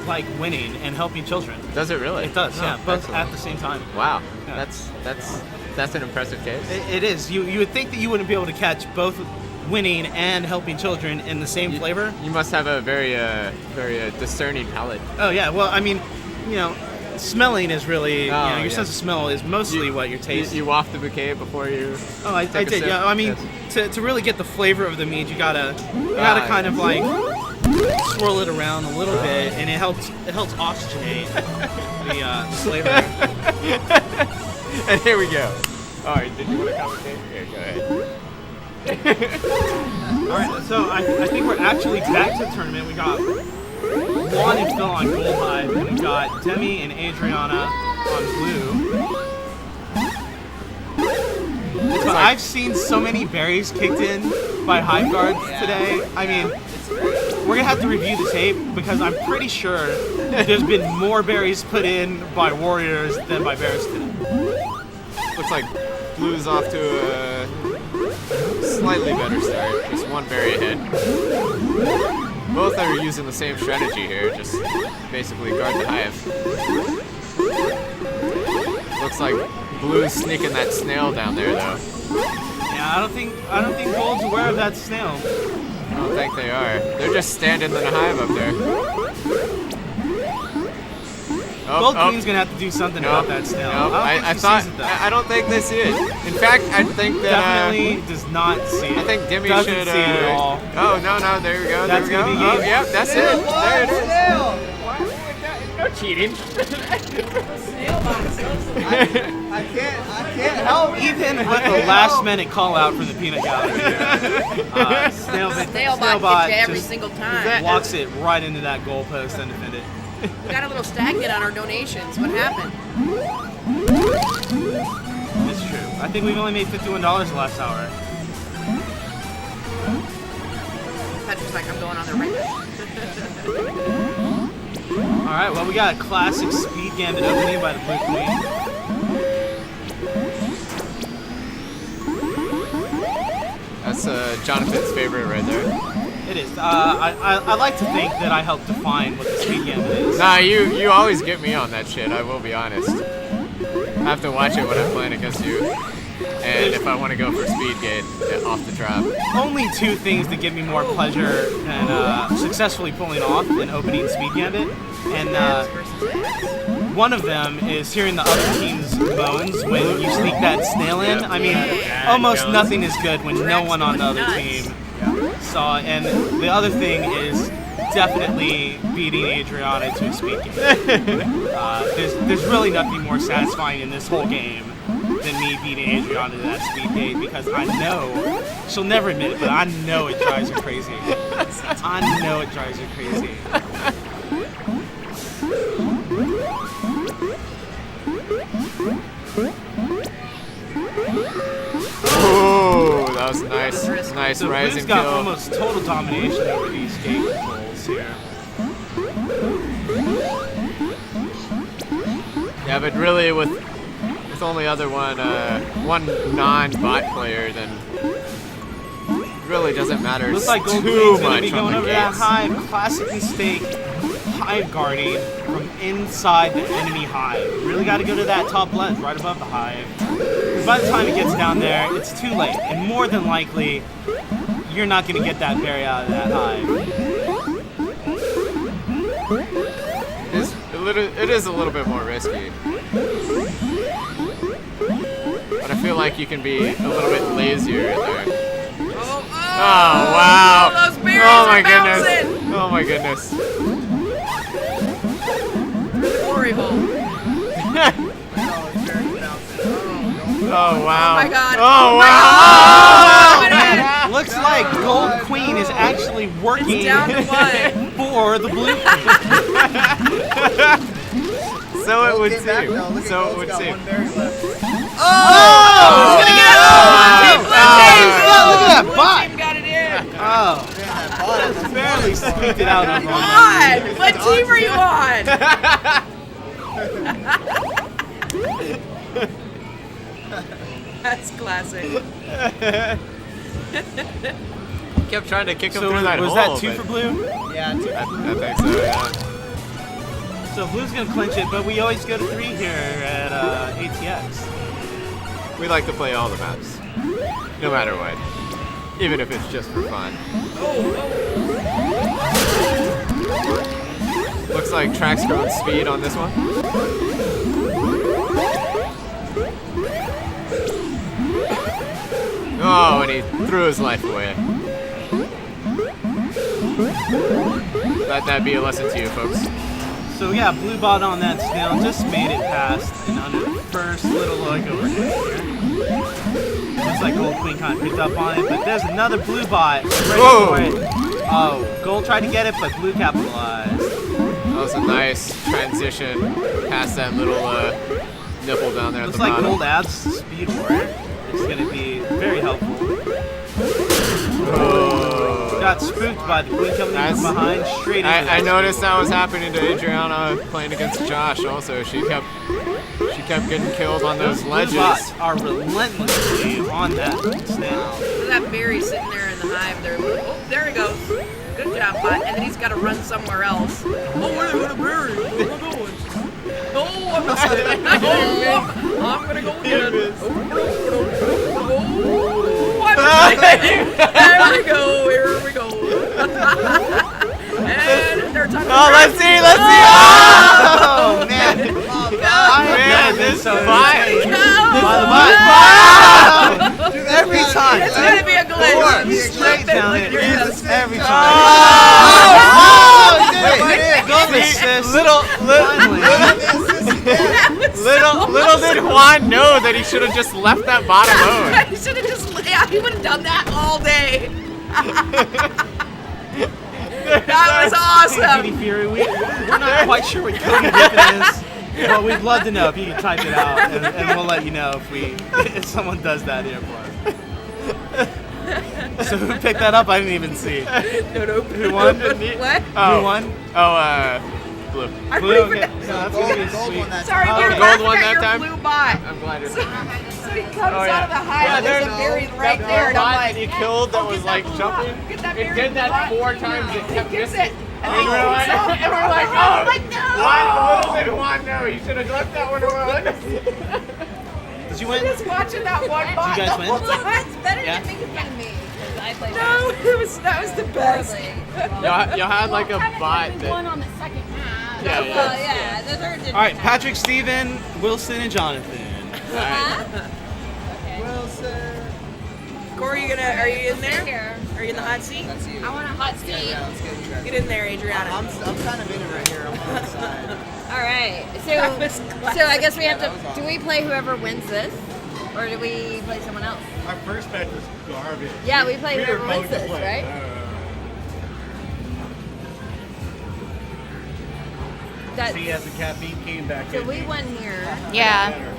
like winning and helping children. Does it really? It does, Oh, yeah, both excellent. at the same time. Wow, Yeah. that's an impressive taste. It is. You would think that you wouldn't be able to catch both winning and helping children in the same flavor. You must have a very discerning palate. Oh yeah, well I mean, you know, smelling is really, Oh, your yeah. sense of smell is mostly what your taste. You waft the bouquet before you. Oh, I take a did. sip? Yeah, I mean, Yes. to really get the flavor of the mead, you gotta kind of like swirl it around a little bit, and it helps oxygenate the flavor. And here we go. All right, did you want to commentate? Here, go ahead. All right, so I think we're actually back to the tournament. We got Juan and Phil on Gold Hive, and we got Demi and Adriana on Blue. So I've seen so many berries kicked in by Hive Guards today. I mean, we're gonna have to review the tape because I'm pretty sure there's been more berries put in by Warriors than by Bears today. Looks like Blue's off to a slightly better start. Just one berry ahead. Both are using the same strategy here, just basically guard the hive. Looks like Blue's sneaking that snail down there, though. Yeah, I don't think Gold's aware of that snail. I don't think they are. They're just standing in the hive up there. Gold Queen's gonna have to do something about that snail. I thought. I don't think they see it. In fact, I think that definitely does not see it. I think Demi doesn't should. see it at all. Oh no! There we go. That's there we gonna go. be Oh, game. yep, that's it. There it is. No cheating. I can't help. Even with the last minute call out from the peanut gallery, Snailbot gets you every single time. walks it right into that goalpost undefended. We got a little stagnant on our donations. What happened? It's true. I think we've only made $51 the last hour. Patrick's like, I'm going on there right now. All right, well, we got a classic speed gambit opening by the Blue Queen. That's Jonathan's favorite right there. It is. I like to think that I helped define what the speed gambit is. Nah, you always get me on that shit, I will be honest. I have to watch it when I'm playing against you. And if I want to go for speed gate off the drop. Only two things that give me more pleasure than successfully pulling off an opening speed gambit. And one of them is hearing the other team's moans when you sneak that snail in. I mean, almost nothing is good when no one on the other team saw. And the other thing is definitely beating Adriana to a speed game. There's really nothing more satisfying in this whole game than me beating Adriana to that speed gate, because I know, she'll never admit it, but I know it drives her crazy. I know it drives her crazy. Oh, that was nice. Nice So rising Blue's got kill. almost total domination over these gate controls here. Yeah, but really with only other one non-bot player, then it really doesn't matter Looks like Gold too Queen's gonna be much going on over the that gates. hive. Classic mistake. Hive guarding from inside the enemy hive. Really got to go to that top ledge right above the hive. By the time it gets down there, it's too late, and more than likely, you're not going to get that berry out of that hive. It is a little bit more risky. But I feel like you can be a little bit lazier in there. Oh, wow. those berries Oh my are bouncing. goodness. Oh my goodness. Glory hole. Oh wow. Oh my god. Oh wow. Oh, Looks like Gold Queen is actually working It's down to one. for the Blue Queen. So it would seem. So it would seem. Oh! He's gonna get it! Oh, look at that bot. Blue team got it in. Oh, just barely squeaked it out. Come on! What team are you on? That's classic. Kept trying to kick him So through that was hole. that two but for Blue? Yeah, 2 I think so, yeah. So Blue's gonna clinch it, but we always go to 3 here at ATX. We like to play all the maps. No matter what. Even if it's just for fun. Looks like Track's growing speed on this one. Oh, and he threw his life away. Let that be a lesson to you, folks. So yeah, Blue bot on that snail just made it past and under the first little look overhead here. Looks like Gold Queen kind of picked up on it, but there's another Blue bot ready for it. Oh, Gold tried to get it, but Blue capitalized. That was a nice transition past that little nipple down there at Looks the like bottom. Gold adds speed warrior. It's going to be very helpful. Oh. Got spooked by the Queen coming in from behind, straight into I that noticed speed that was happening to Adriana playing against Josh also. She kept getting killed on those Blue ledges. bots are relentlessly on that snail. Look at that berry sitting there in the hive there. Oh, there he goes. Good job, bot. And then he's got to run somewhere else. Oh, where are the berries? Where am I going? Oh, I'm not staying. Oh, I'm going to go get it. Oh, I'm staying. There we go. Here we go. And they're talking. Oh, let's see. Oh, man. Man, this bot. Every time. It's going to be a glitch. Straight down it. Every time. Gold assist. Little did Juan know that he should have just left that bot alone. He should have just, yeah, he would have done that all day. That was awesome. Kitty Fury, we're not quite sure what Cody Griffin is, but we'd love to know if you can type it out, and we'll let you know if someone does that here for us. So who picked that up? I didn't even see. No. Who won? What? Who won? Blue. Blue. Okay. So that's gonna be sweet. Sorry, Oh, we're gold laughing one at that your time? blue bot. I'm glad it's So he comes out of the hive and there's a berry right there, and I'm like, we killed that was like jumping, it did that 4 times. It kept missing. And we're like, oh, one, no, you should have left that one alone. Did you win? Just watching that one Did bot. you guys win? It's better Yeah. than making fun of me. 'Cause I played No, that was the best. horribly. You had like a bot that. One on the second half. Yeah, Well, yeah, the third didn't All right, count. Patrick, Steven, Wilson, and Jonathan. All right. Corey, are you in there? Here. Are you in the hot seat? That's you. I want a hot seat. Yeah, let's get you guys. Get in there, Adriana. I'm kind of in it right here. I'm on the side. All right. That was So I guess we have Yeah, that to. was awesome. Do we play whoever wins this, or do we play someone else? Our first match was garbage. Yeah, we play were whoever wins both to this, play. right? That's, See, as the caffeine came back so in, we won here. Yeah. better.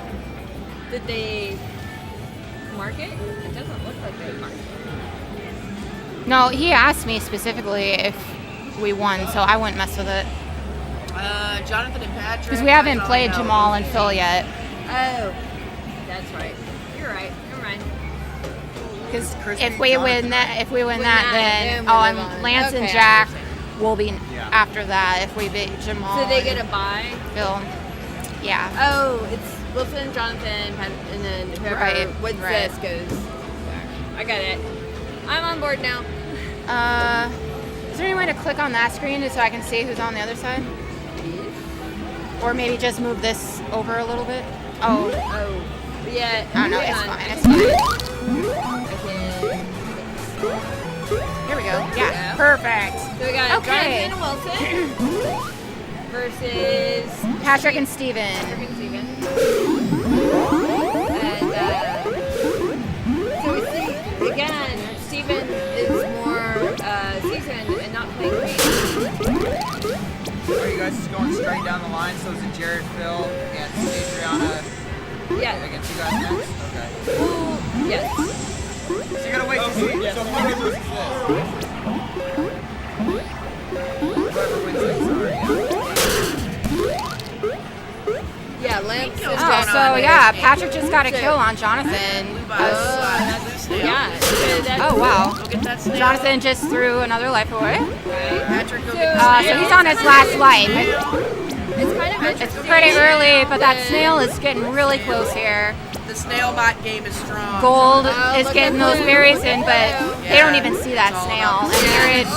Did they mark it? It doesn't look like they marked it. No, he asked me specifically if we won, so I wouldn't mess with it. Jonathan and Patrick. Because we haven't that's all played I know. Jamal and Phil yet. Oh, that's right. You're right. Never mind. Because Christy if and we Jonathan, win that, if we win Win that, that, then then we live on. Lance Okay, and I Jack understand. will be Yeah. after that if we beat Jamal. So they get a and bye. Phil. Yeah. Oh, it's Wilson, Jonathan, and then whoever Right, wins right. this goes back. I got it. I'm on board now. Is there any way to click on that screen just so I can see who's on the other side? Or maybe just move this over a little bit? Oh, Oh, yeah. I don't know. hang It's on. fine. It's fine. Okay. Here we go. There we Yeah. go. Perfect. So we got Okay. Jonathan and Wilson versus Patrick and Steven. Patrick and Steven. And so we see again, Steven is more seasoned and not playing green. Are you guys just going straight down the line? So is it Jared, Phil, against Adriana Yeah. against you guys next? Okay. Ooh, yes. So you gotta wait to see. So whoever loses this. Whoever wins this, sorry. Yeah, Lance is Oh, going so on yeah, there. Patrick just got a So- kill on Jonathan. Yeah. So that's, Oh wow. Go get that snail. Jonathan just threw another life away. right. Patrick, go So- get the So snail. he's on his last life. It's kind of It's interesting. pretty early, but that The- snail is getting really close here. The snail bot game is strong. Gold Oh, is look getting at those Blue. berries in, Look but at Blue. they don't Yeah, even see that it's all snail. about And there it. Oh!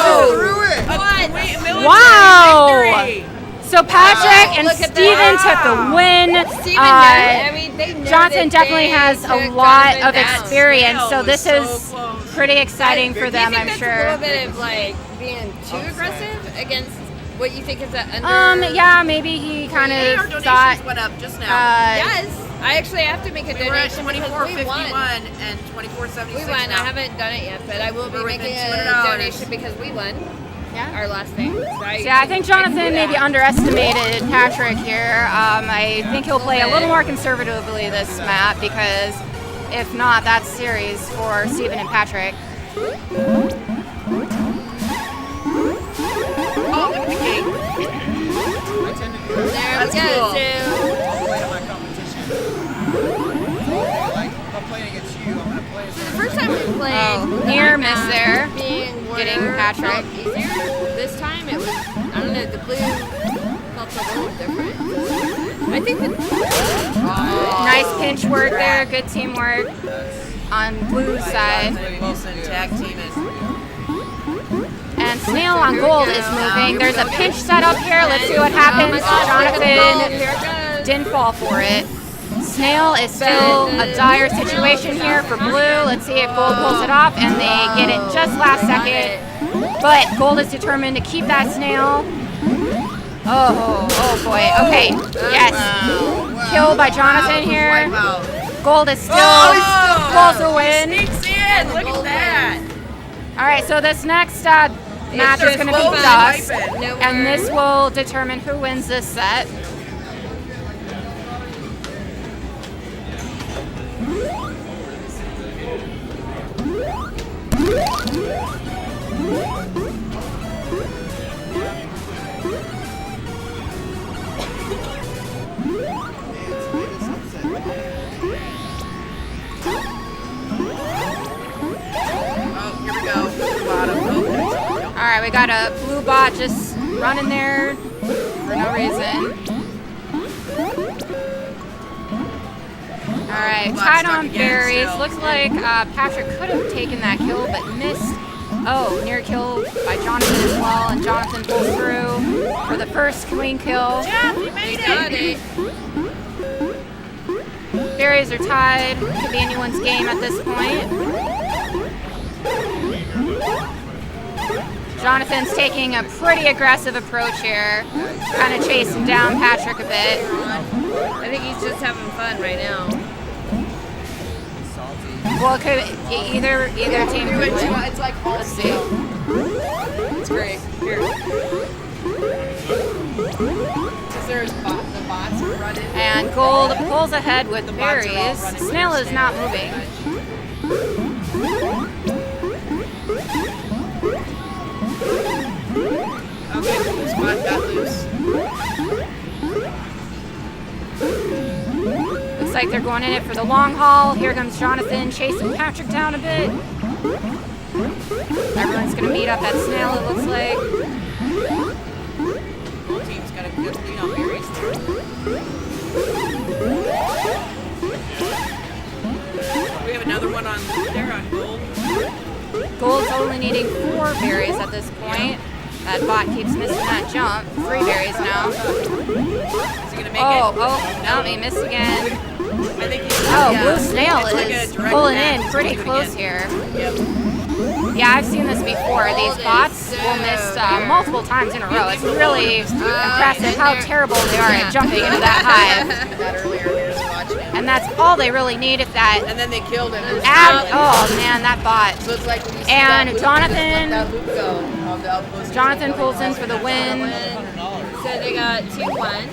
Oh! Threw it! Wait, military Wow! victory. So Patrick and look at Steven that. took the win. Steven, I mean, they know Jonathan that definitely they has a took lot Jonathan of down. experience, Snail so was this so is close. pretty exciting for Do you them, think I'm that's a sure. little bit of like being too aggressive against what you think is an under? Yeah, maybe he kind Hey, our of donations thought. went up just now. Yes, I actually have to make a we were at donation because we won. 24.51 and 24.76 We won. now. I haven't done it yet, but I will be We're making within a $200. donation because we won Yeah. our last thing. So Yeah, I think can do Jonathan maybe that. underestimated Patrick here. I think he'll play a little more conservatively this map because if not, that's series for Steven and Patrick. Oh, look at the gate. I tend to do that. There That's we go. cool. So, I'll play to my competition. Like, if I'm playing against you, I'm gonna play as the first time we played, Oh, near miss there. being Getting warrior Patrick. felt easier. This time it was, I don't know, the blue felt a little different. I think that. Nice pinch work there, good teamwork on Blue's side. Wilson tag team is. And Snail on Gold is moving. There's a pinch set up here. Let's see what happens. Jonathan Here it goes. didn't fall for it. Snail is still a dire situation here for Blue. Let's see if Gold pulls it off, and they get it just last second. But Gold is determined to keep that Snail. Oh boy. Okay. Yes. Kill by Jonathan here. Gold is still close to win. Sneaks in. Look at that. All right. So this next match is going to be Gold dusk, wiping. and this will determine who wins this set. we got a blue bot just running there for no reason. All right, tied on berries. Looks like Patrick could have taken that kill, but missed. Oh, near kill by Jonathan as well, and Jonathan pulls through for the first clean kill. Jeff, you made it! Berries are tied. Could be anyone's game at this point. Jonathan's taking a pretty aggressive approach here, kind of chasing down Patrick a bit. I think he's just having fun right now. Well, it could either team could win. It's like all Let's see. It's great. Here. Is there the bots who run in? And Gold pulls ahead with berries. Snail is not moving. Okay, this bot got loose. Looks like they're going in it for the long haul. Here comes Jonathan chasing Patrick down a bit. Everyone's going to meet up at Snail, it looks like. Whole team's got a good lead on berries. We have another one on there on gold. Gold's only needing 4 berries at this point. That bot keeps missing that jump. 3 berries now. Is he gonna make it? Oh, no, he missed again. I think Blue Snail it's like is a direct pulling match. in pretty Let's do it close again. here. Yep. Yeah, I've seen this before. These bots will miss multiple times in a row. It's really impressive how terrible they are at jumping into that hive. That earlier, we were just watching it. And that's all they really need if that. And then they killed him. Oh man, that bot. So it's like when you see And that loop, Jonathan- let that loop go of the outpost. Jonathan pulls in for the win. So they got 2-1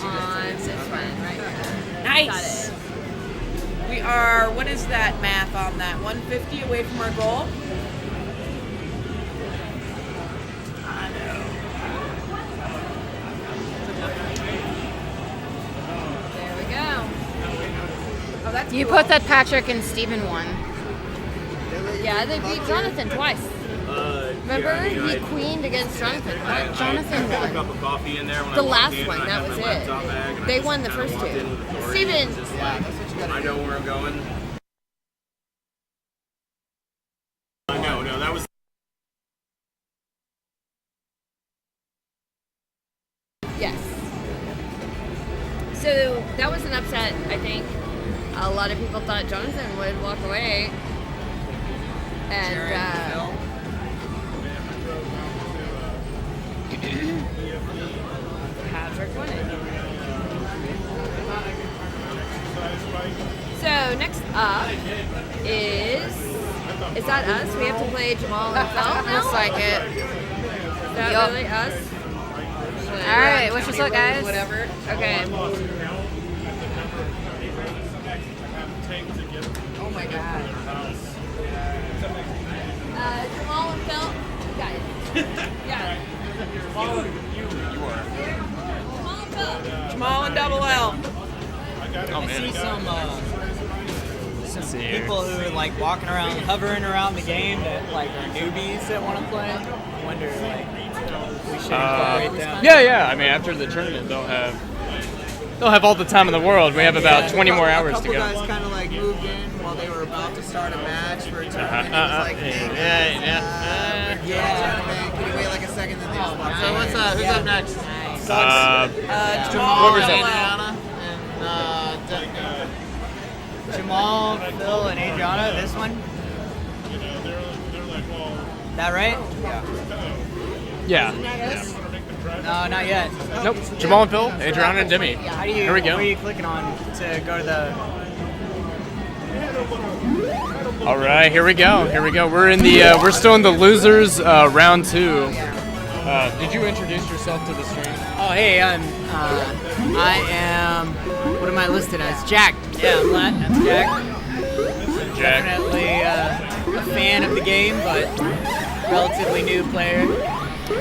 on this one right here. Nice. We are, what is that math on that? 150 away from our goal? There we go. Oh, that's You cool. put that Patrick and Steven won. Yeah, they beat Jonathan twice. Remember? He queened against Jonathan. Jonathan I had a won. cup of coffee in there when The I walked last in, one, and I that had was my laptop bag, it. and They I won the just kinda first walked in two. with the door, Steven. just like, I know where I'm going. No, that was. Yes. So that was an upset, I think. A lot of people thought Jonathan would walk away. And Patrick won it. So next up is that us? We have to play Jamal and Phil now? Looks like it. Is that Yup. really us? Alright, wish us luck, guys. Whatever. Okay. Oh my god. Jamal and Phil, guys. Yeah. Jamal and Phil. Jamal and Double L. I see some people who are like walking around, hovering around the game that like are newbies that want to play. I wonder like we should incorporate them. Yeah. I mean, after the tournament, they'll have all the time in the world. We have about 20 more hours to A go. couple guys kind of like moved in while they were about to start a match for a tournament. It was like, hey, tournament. Can you wait like a second? Then they just walked So away. who's up next? Jamal, what was Double that? L. Jamal, Phil, and Adriana. This one. That right? Yeah. No, not yet. Nope. Jamal and Phil, Adriana and Demi. How do you? Here we go. Where are you clicking on to go to the? All right, here we go. We're in the we're still in the losers round 2. Did you introduce yourself to the stream? Oh, hey, I am. What am I listed as? Jack. Yeah, I'm That's Jack. Jack. Definitely a fan of the game, but relatively new player.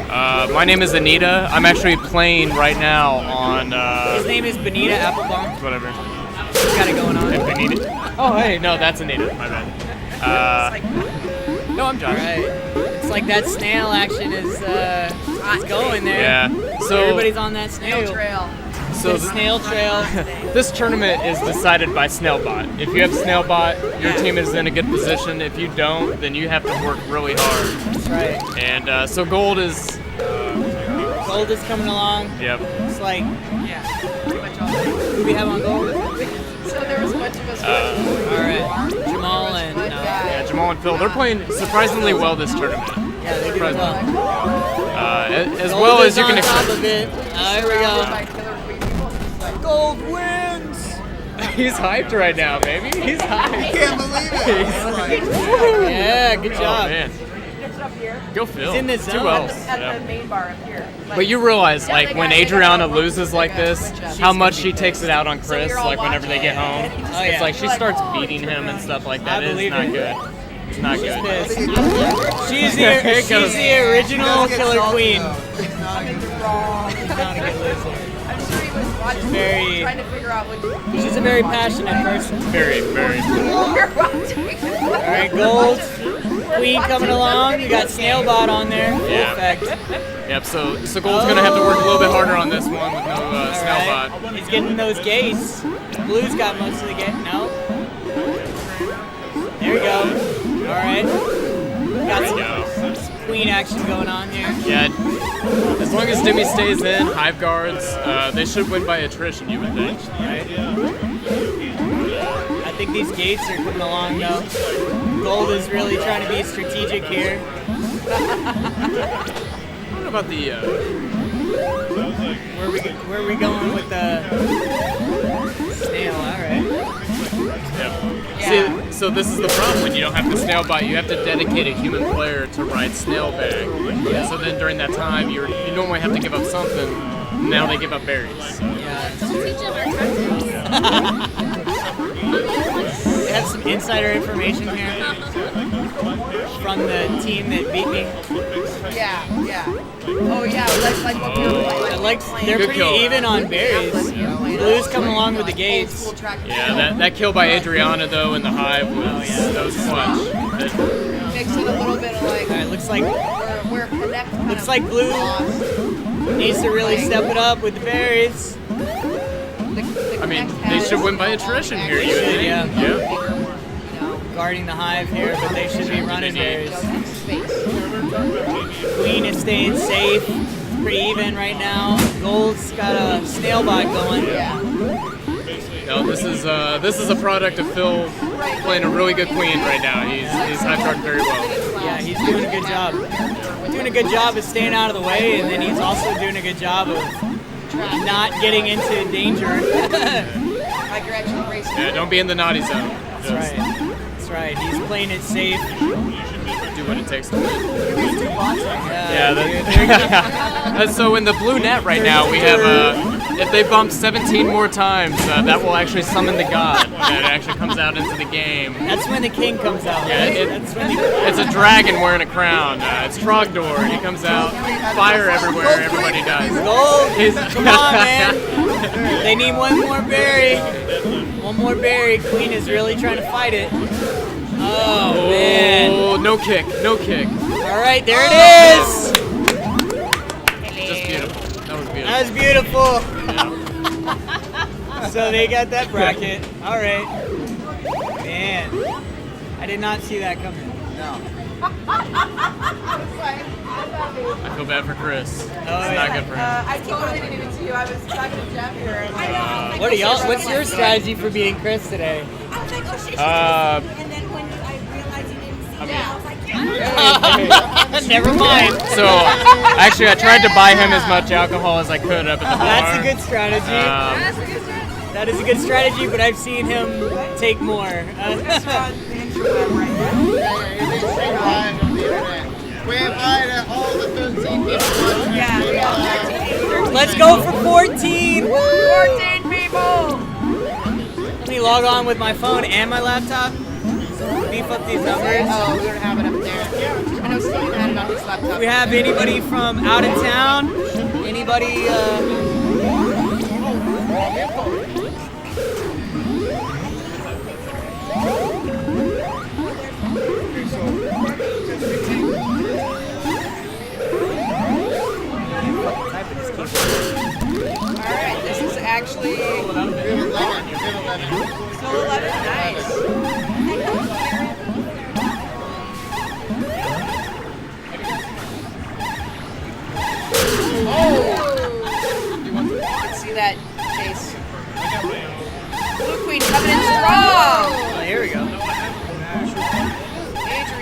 My name is Anita. I'm actually playing right now on His name is Benita Applebaum. whatever. He's got it going on. If Benita. Oh, hey, no, that's Anita. My bad. No, I'm Josh. Right. Looks like that snail action is going there. Yeah. So Everybody's on that snail Trail. So The snail trail. this tournament is decided by Snailbot. If you have Snailbot, your team is in a good position. If you don't, then you have to work really hard. That's right. And so gold is. Gold is coming along. Yep. It's like, Yeah, pretty much all. who we have on gold? So there was a bunch of us. All right. Jamal and Yeah, Jamal and Phil. They're playing surprisingly well this tournament. yeah, they do well. As Gold well is as you can on top expect. of it. There we go. Gold wins. He's hyped right now, baby. He's hyped. I can't believe it. Yeah, good Oh job. man, It's up here. go Phil. He's in the Two zone. L's. At the main bar up here. But you realize, like, when Adriana loses like this, how much she takes it out on Chris, like, whenever they get home. Oh, It's yeah. like she starts beating him and stuff like that. I It's believe not it. good. It's not good. Pissed. She's Here it she's goes. the original Killer Queen. I'm in the wrong. Not a good loser. I'm sure he was watching. Very- Trying to figure out what. She's a very passionate person. Very, very. We're watching. All right, gold. Queen coming along. We got Snailbot on there. Full Yeah. effect. Yep, so Gold's going to have to work a little bit harder on this one with no Snailbot. All right. He's getting those gates. Blue's got most of the gate. No. There we go. All right. Got some queen action going on here. Yeah, as long as Demi stays in, Hive Guards, they should win by attrition, you would think. Right. I think these gates are coming along though. Gold is really trying to be strategic here. I don't know about the... Where are we going with the snail? All right. See, so this is the problem when you don't have the Snailbot, you have to dedicate a human player to ride Snailbag. Yeah. So then during that time, you normally have to give up something. Now they give up berries. So. We have some insider information here from the team that beat me. Yeah. Oh yeah. They're Good pretty kill. even on berries. Blue's coming along with the gates. Yeah, that kill by Adriana though in the Hive was clutch. Makes it a little bit of like. All right, looks like we're connected. looks like Blue needs to really step it up with the berries. I mean, they should win by attrition here. You would think. Yeah. Guarding the Hive here, but they should be running berries. Queen is staying safe. It's pretty even right now. Gold's got a Snailbot going. No, this is a product of Phil playing a really good queen right now. He's Hive Guarding very well. Yeah, he's doing a good job. Doing a good job of staying out of the way, and then he's also doing a good job of not getting into danger. Like you're actually racing. Yeah, don't be in the naughty zone. That's right. That's right. He's playing it safe. Do what it takes to win. Yeah. Yeah. So in the blue net right now, we have if they bump 17 more times, that will actually summon the god that actually comes out into the game. That's when the king comes out. Yeah, That's when it's a dragon wearing a crown. It's Trogdor. He comes out, fire everywhere. Everybody dies. Gold. Come on, man. They need one more berry. One more berry. Queen is really trying to fight it. Oh, man. Oh, no kick. No kick. All right, there it is. Just beautiful. That was beautiful. That was beautiful. So they got that bracket. All right. Man, I did not see that coming. No. I feel bad for Chris. It's yeah. not good for him. I totally didn't even see you. I was talking to Jeff here. And What are y'all? What's your strategy for beating Chris today? And then when I realized you didn't see me, I was like, Never mind. So, actually, I tried to buy him as much alcohol as I could up at the bar. That's a good strategy. That is a good strategy, but I've seen him take more. We invited all the 13 people. Let's go for 14. 14 people. Let me log on with my phone and my laptop. Beef up these numbers. Oh, we don't have it up there. I know Steve had it on his laptop. Do we have anybody from out of town? Anybody?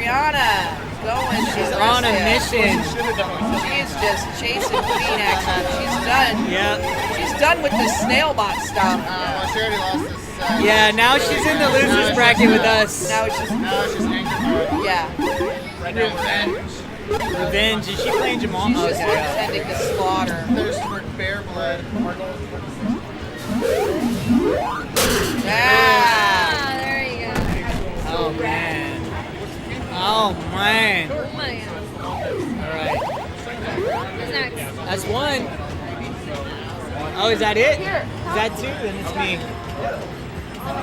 Brianna going. She's on a mission. She's just chasing queen action. She's done. Yeah. She's done with this snail bot stuff. Well, she already lost this. Yeah, now she's in the losers bracket with us. Now it's just anger mode. yeah. Revenge. Is she playing Jamal? She's just pretending to slaughter. There's bear blood. Yeah. There you go. Oh man. Oh man. Oh my god. All right. Who's next? That's one. Oh, is that it? Is that two? Then it's me.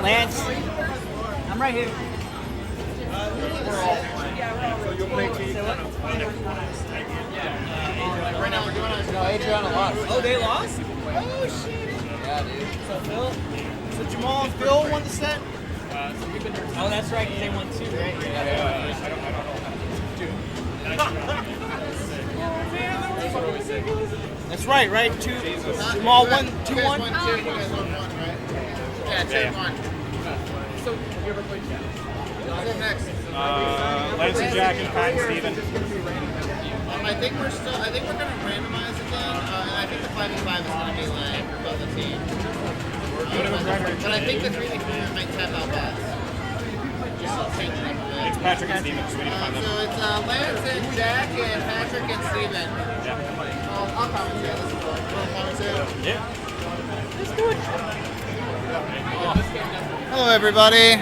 Lance. I'm right here. Right now we're doing it. No, Adriana lost. Oh, they lost? Oh shit. Yeah, dude. So Phil? So Jamal and Phil won the set? Oh, that's right, because they won two, right? That's right, right? Two. Jamal won 2-1. You guys won 1, right? Yeah, 2-1. So you ever played Jack? Who's up next? Lance and Jack and Pat and Steven. I think we're gonna randomize again, and I think the 5v5 is gonna be like for both the teams. But I think the 3v3 might tap out bots. Just change it up a bit. It's Patrick and Steven, so we need to find them. So it's Lance and Jack and Patrick and Steven. Yeah. I'll commentate. Let's go. Yeah. Let's do it. Hello, everybody.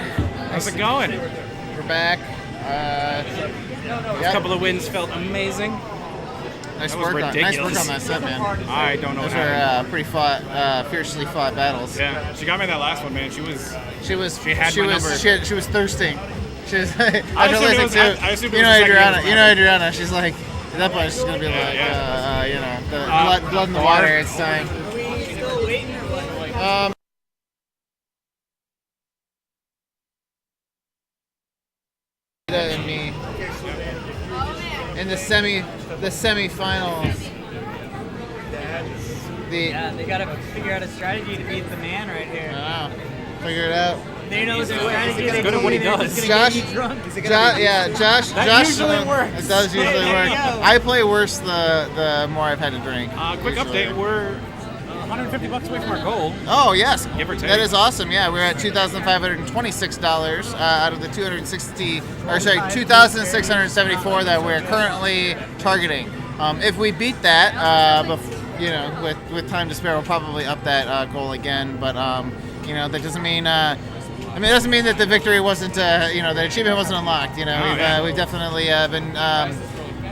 How's it going? We're back. A couple of wins felt amazing. Nice work on that set, man. I don't know Those what happened. were pretty fiercely fought battles. Yeah, she got me in that last one, man. She had my number. She was thirsting. She was I assumed it was you the know second Adriana. game. You know Adriana. She's like at that point she's gonna be like you know the blood in the water. It's time. We still waiting or what? And me in the semifinals. Yeah, they gotta figure out a strategy to beat the man right here. Wow. Figure it out. They know the strategy. He's good at what he does. Josh, Josh usually works. It does usually work. I play worse the more I've had to drink. Quick usually. update: we're $150 away from our goal. Oh yes, Give or take. that is awesome. Yeah, we're at $2,526 out of the $2,674 that we're currently targeting. If we beat that, with time to spare, we'll probably up that goal again. But that doesn't mean. It doesn't mean that the victory wasn't. The achievement wasn't unlocked. We've definitely been.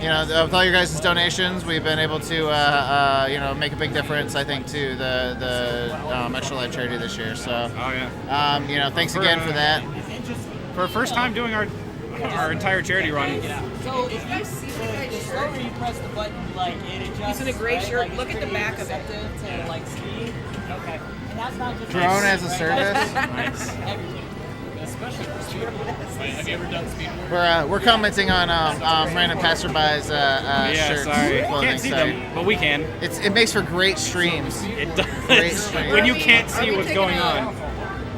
With all your guys' donations, we've been able to, make a big difference, I think, to the Extra Life charity this year. So, thanks again for that. For our first time doing our entire charity run. So if you see the slower you press the button, like it adjusts. He's in a gray right? shirt. Like, Look at the back of it. To like speed. Okay. And that's not just Drone as a service. Nice. Everything. Especially for speed. Have you ever done speed? We're commenting on random passerbys shirts. Sorry. clothing Can't see site. them, but we can. It makes for great streams. It Great does. stream. When you can't see what's going on.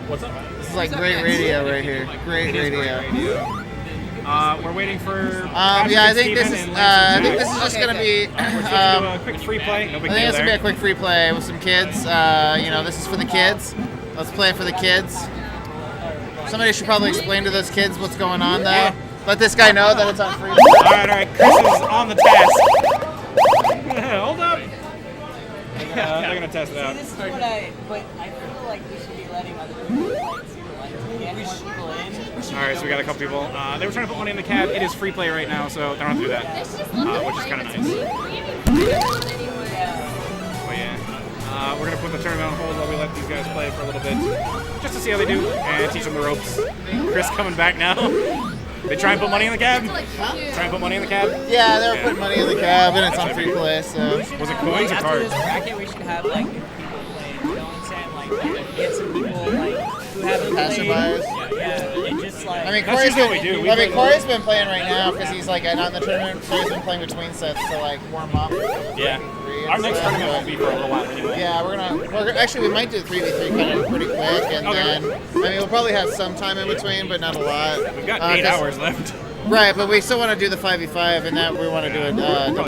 What's up? This is like great radio right here. Great radio. We're waiting for. I think this is just gonna be. We're just gonna do a quick free play. No big I think deal it's gonna be there. a quick free play with some kids. This is for the kids. Let's play it for the kids. Somebody should probably explain to those kids what's going on, though. Let this guy know that it's on free. All right. Chris is on the task. Hold up. They're gonna test it out. See, this is what I feel like we should be letting other people play too. Like, get more people in. All right, so we got a couple people. They were trying to put money in the cab. It is free play right now, so they don't have to do that, which is kind of nice. But yeah, we're gonna put the tournament on hold while we let these guys play for a little bit, just to see how they do and teach them the ropes. Chris coming back now. They try and put money in the cab. Try and put money in the cab. Yeah, they were putting money in the cab, and it's on free play. So was it coins or After cards? this bracket, we should have like people play. You know what I'm saying? Like get some people like who haven't played. Passerbys. Yeah, and just like. That's usually what we do. Corey's been playing right now because he's like not in the tournament, so he's been playing between sets to like warm up. Yeah. Our next tournament won't be for a little while anyway. Yeah, we might do 3v3 kind of pretty quick, and then we'll probably have some time in between, but not a lot. We've got 8 hours left. Right, but we still want to do the 5v5, and that we want to do it.